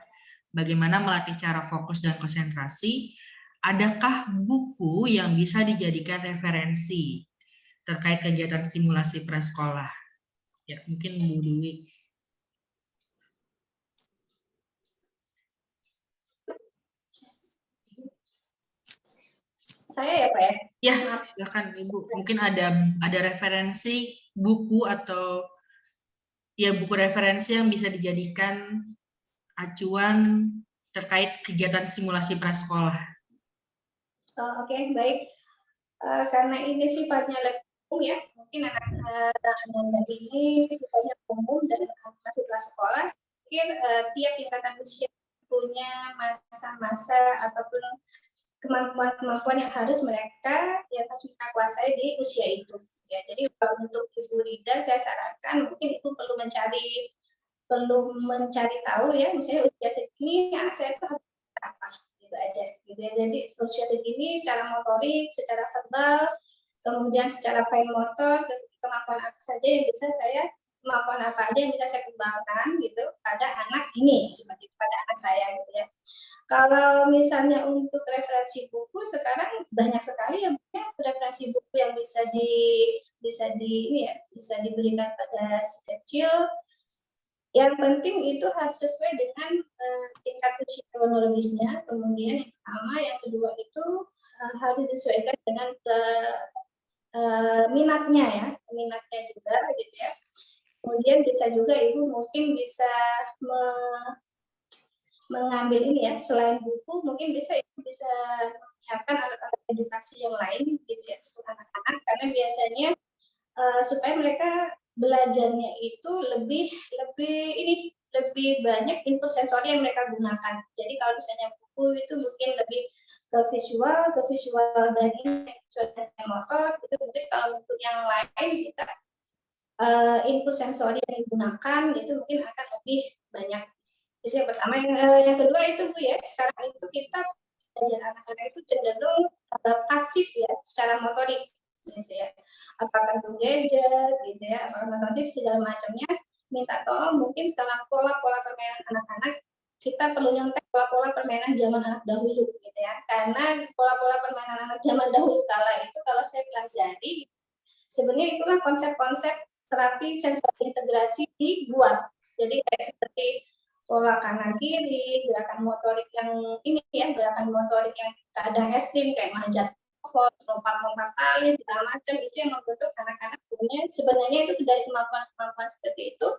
[SPEAKER 2] Bagaimana melatih cara fokus dan konsentrasi? Adakah buku yang bisa dijadikan referensi terkait kegiatan simulasi prasekolah? Ya, mungkin Bu Dwi.
[SPEAKER 1] Saya ya Pak ya?
[SPEAKER 2] Ya, silakan Ibu. Mungkin ada referensi buku atau ya buku referensi yang bisa dijadikan acuan terkait kegiatan simulasi prasekolah.
[SPEAKER 1] Oke, baik. Karena ini sifatnya lebih umum ya, mungkin anak-anak ini sifatnya umum dan masih prasekolah, mungkin tiap tingkatan usia punya masa-masa ataupun kemampuan yang harus mereka kuasai di usia itu. Ya, jadi untuk Ibu Rida saya sarankan mungkin Ibu perlu mencari tahu ya, misalnya usia segini anak saya itu harus apa gitu aja gitu ya. Jadi usia segini secara motorik, secara verbal, kemudian secara fine motor, kemampuan apa saja yang bisa saya kemampuan apa aja yang bisa saya kembangkan gitu pada anak ini seperti pada anak saya gitu ya. Kalau misalnya untuk referensi buku sekarang banyak sekali yang punya referensi buku yang bisa diberikan pada si kecil. Yang penting itu harus sesuai dengan tingkat usia kronologisnya. Kemudian yang pertama, yang kedua itu harus disesuaikan dengan minatnya ya, minatnya juga gitu ya. Kemudian bisa juga Ibu mungkin bisa mengambil ini ya, selain buku mungkin bisa menyiapkan alat-alat edukasi yang lain gitu ya untuk anak-anak, karena biasanya supaya mereka belajarnya itu lebih banyak input sensori yang mereka gunakan. Jadi kalau misalnya buku itu mungkin lebih ke visual dan ini visual dan motor, itu mungkin kalau untuk yang lain kita input sensori yang digunakan itu mungkin akan lebih banyak. Itu yang pertama. Yang kedua itu Bu ya, sekarang itu kita belajar anak-anak itu cenderung pasif ya secara motorik gitu ya. Apakah itu gadget gitu ya, apakah nonton segala macamnya, minta tolong mungkin sekarang pola-pola permainan anak-anak kita perlu nyontek pola-pola permainan zaman anak dahulu gitu ya. Karena pola-pola permainan anak zaman dahulu kala itu kalau saya pelajari sebenarnya itulah konsep-konsep terapi sensori integrasi dibuat. Jadi kayak seperti pola kanan kiri, gerakan motorik yang ini ya, gerakan motorik yang kadang ekstrim kayak manjat pohon, lompat-lompat tali segala macam, itu yang membentuk anak-anak punya sebenarnya itu dari kemampuan seperti itu.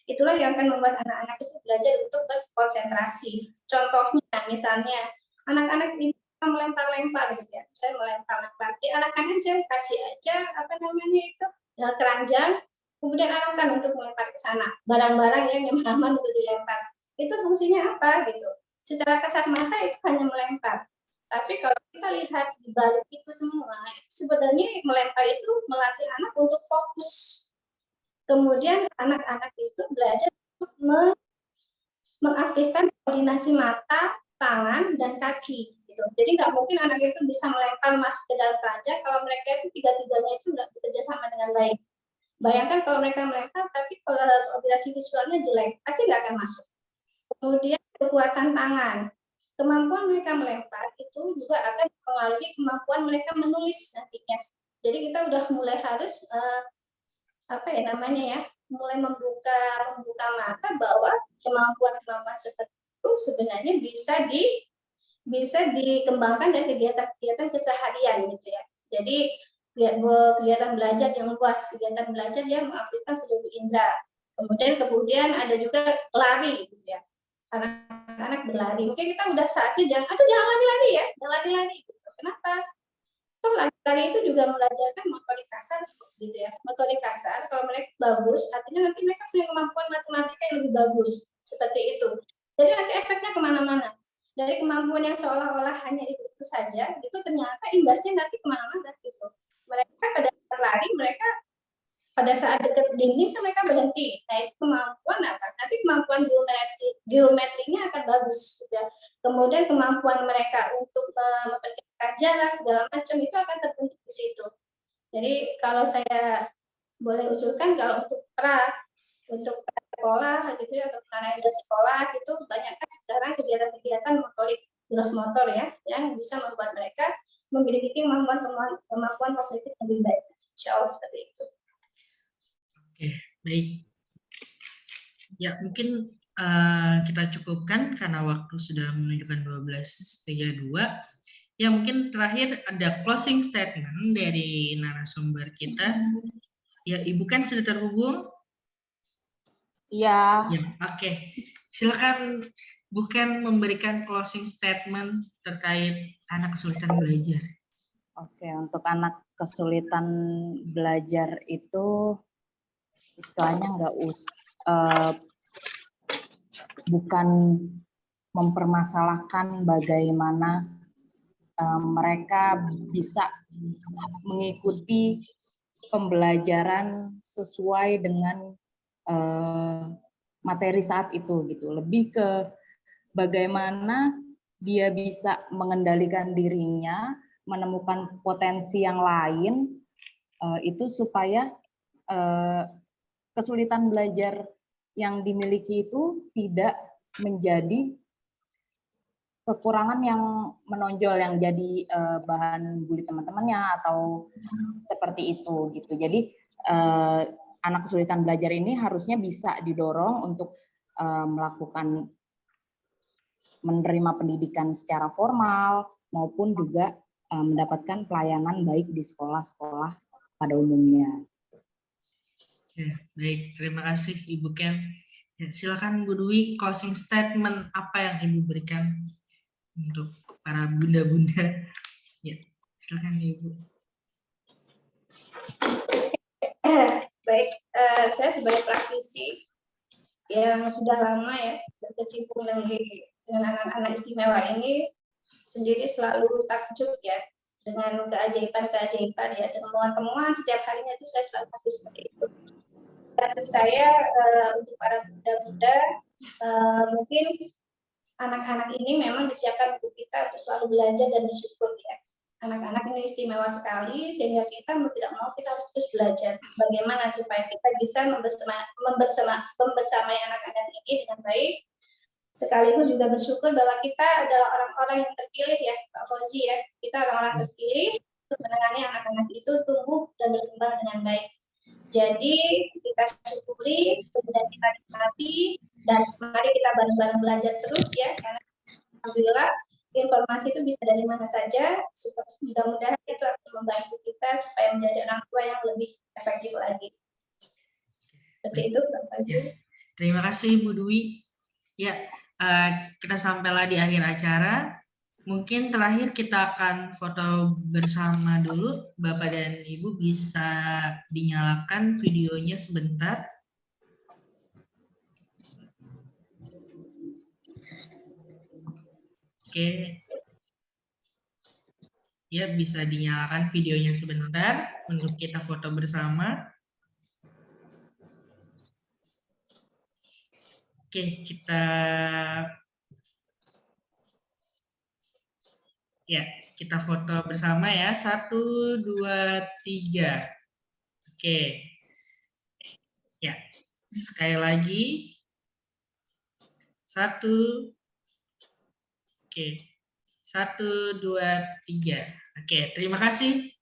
[SPEAKER 1] Itulah yang akan membuat anak-anak itu belajar untuk berkonsentrasi. Contohnya misalnya anak-anak ini melempar-lempar gitu ya, saya melempar-lempar. Di anak-anak saya kasih aja apa namanya itu keranjang, kemudian arahkan untuk melempar ke sana barang-barang yang aman untuk dilempar. Itu fungsinya apa gitu? Secara kasat mata itu hanya melempar. Tapi kalau kita lihat di balik itu semua, sebenarnya melempar itu melatih anak untuk fokus. Kemudian anak-anak itu belajar untuk mengaktifkan koordinasi mata, tangan, dan kaki. Gitu. Jadi nggak mungkin anak itu bisa melempar masuk ke dalam keranjang kalau mereka itu tiga-tiganya itu nggak bekerja sama dengan baik. Bayangkan kalau mereka melempar, tapi kalau koordinasi visualnya jelek, pasti nggak akan masuk. Kemudian kekuatan tangan. Kemampuan mereka melempar itu juga akan mempengaruhi kemampuan mereka menulis nantinya. Jadi kita udah mulai harus mulai membuka mata bahwa kemampuan seperti itu sebenarnya bisa dikembangkan dari kegiatan-kegiatan keseharian gitu ya. Jadi kegiatan belajar yang luas, kegiatan belajar yang mengaktifkan seluruh indera. Kemudian ada juga lari gitu ya. Anak-anak berlari. Mungkin kita udah saatnya jangan lari-lari ya, jangan lari-lari gitu. Kenapa? Toh lari itu juga belajarkan motorik kasar gitu ya. Motorik kasar kalau mereka bagus, artinya nanti mereka punya kemampuan matematika yang lebih bagus. Seperti itu. Jadi nanti efeknya kemana-mana. Dari kemampuan yang seolah-olah hanya itu saja, itu ternyata imbasnya nanti kemana-mana gitu. Mereka pada saat lari, mereka pada saat dekat dinding kan mereka berhenti. Nah itu kemampuan apa? Nanti kemampuan geometrinya akan bagus. Gitu. Kemudian kemampuan mereka untuk memperkirakan jarak segala macam itu akan terbentuk di situ. Jadi kalau saya boleh usulkan kalau untuk sekolah gitu ya, atau anak sekolah itu banyak kan sekarang kegiatan-kegiatan motorik gross motor ya yang bisa membuat mereka memiliki kemampuan kognitif lebih baik. Insya Allah seperti itu.
[SPEAKER 2] Oke, baik. Ya, mungkin kita cukupkan karena waktu sudah menunjukkan 12.32. Ya, mungkin terakhir ada closing statement dari narasumber kita. Ya, Ibu kan sudah terhubung?
[SPEAKER 3] Iya.
[SPEAKER 2] Ya, oke. Silakan bukan memberikan closing statement terkait anak kesulitan belajar.
[SPEAKER 3] Oke, untuk anak kesulitan belajar itu istilahnya bukan mempermasalahkan bagaimana mereka bisa mengikuti pembelajaran sesuai dengan materi saat itu gitu. Lebih ke bagaimana dia bisa mengendalikan dirinya, menemukan potensi yang lain itu supaya kesulitan belajar yang dimiliki itu tidak menjadi kekurangan yang menonjol yang jadi bahan bully teman-temannya atau seperti itu gitu. Jadi anak kesulitan belajar ini harusnya bisa didorong untuk melakukan menerima pendidikan secara formal maupun juga mendapatkan pelayanan baik di sekolah-sekolah pada umumnya.
[SPEAKER 2] Ya, baik, terima kasih Ibu Ken. Ya, silakan Bu Dwi, closing statement apa yang Ibu berikan untuk para bunda-bunda. Ya, silakan Ibu.
[SPEAKER 1] Baik, saya sebagai praktisi yang sudah lama ya berkecimpung dengan anak-anak istimewa ini sendiri selalu takjub ya dengan keajaiban-keajaiban ya, temuan-temuan setiap harinya itu saya selalu takjub seperti itu. Dan saya untuk para bunda-bunda mungkin anak-anak ini memang disiapkan untuk kita untuk selalu belajar dan bersyukur ya. Anak-anak ini istimewa sekali sehingga kita mau tidak mau kita harus terus belajar bagaimana supaya kita bisa membersamai anak-anak ini dengan baik, sekaligus juga bersyukur bahwa kita adalah orang-orang yang terpilih ya Pak Fauzi ya, kita orang-orang terpilih untuk menangani anak-anak itu tumbuh dan berkembang dengan baik. Jadi kita syukuri, kemudian kita nikmati, dan mari kita bareng-bareng belajar terus ya, karena alhamdulillah informasi itu bisa dari mana saja, mudah-mudahan itu akan membantu kita supaya menjadi orang tua yang lebih efektif lagi. Seperti itu, Pak Fauzi.
[SPEAKER 2] Ya, terima kasih Bu Dwi. Ya, kita sampailah di akhir acara. Mungkin terakhir kita akan foto bersama dulu. Bapak dan Ibu bisa dinyalakan videonya sebentar. Oke. Ya, bisa dinyalakan videonya sebentar untuk kita foto bersama. Oke, kita foto bersama ya. 1, 2, 3. Oke. Ya, sekali lagi. 1. Oke. 1, 2, 3. Oke, terima kasih.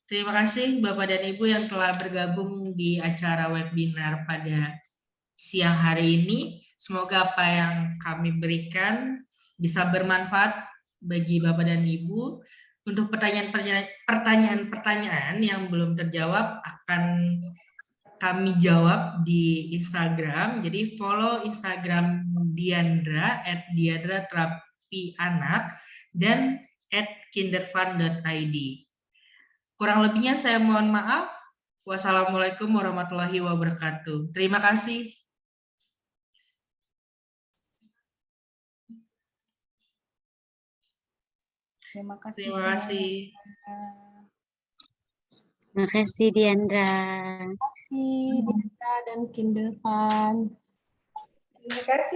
[SPEAKER 2] Terima kasih Bapak dan Ibu yang telah bergabung di acara webinar pada siang hari ini. Semoga apa yang kami berikan bisa bermanfaat bagi Bapak dan Ibu. Untuk pertanyaan-pertanyaan yang belum terjawab akan kami jawab di Instagram. Jadi follow Instagram Diandra @diandra_terapi_anak dan @kinderfund.id. Kurang lebihnya saya mohon maaf. Wassalamualaikum warahmatullahi wabarakatuh. Terima kasih.
[SPEAKER 3] Terima kasih.
[SPEAKER 2] Terima kasih.
[SPEAKER 4] Terima kasih Diandra.
[SPEAKER 5] Terima kasih Diandra dan Kinderfund.
[SPEAKER 1] Terima kasih.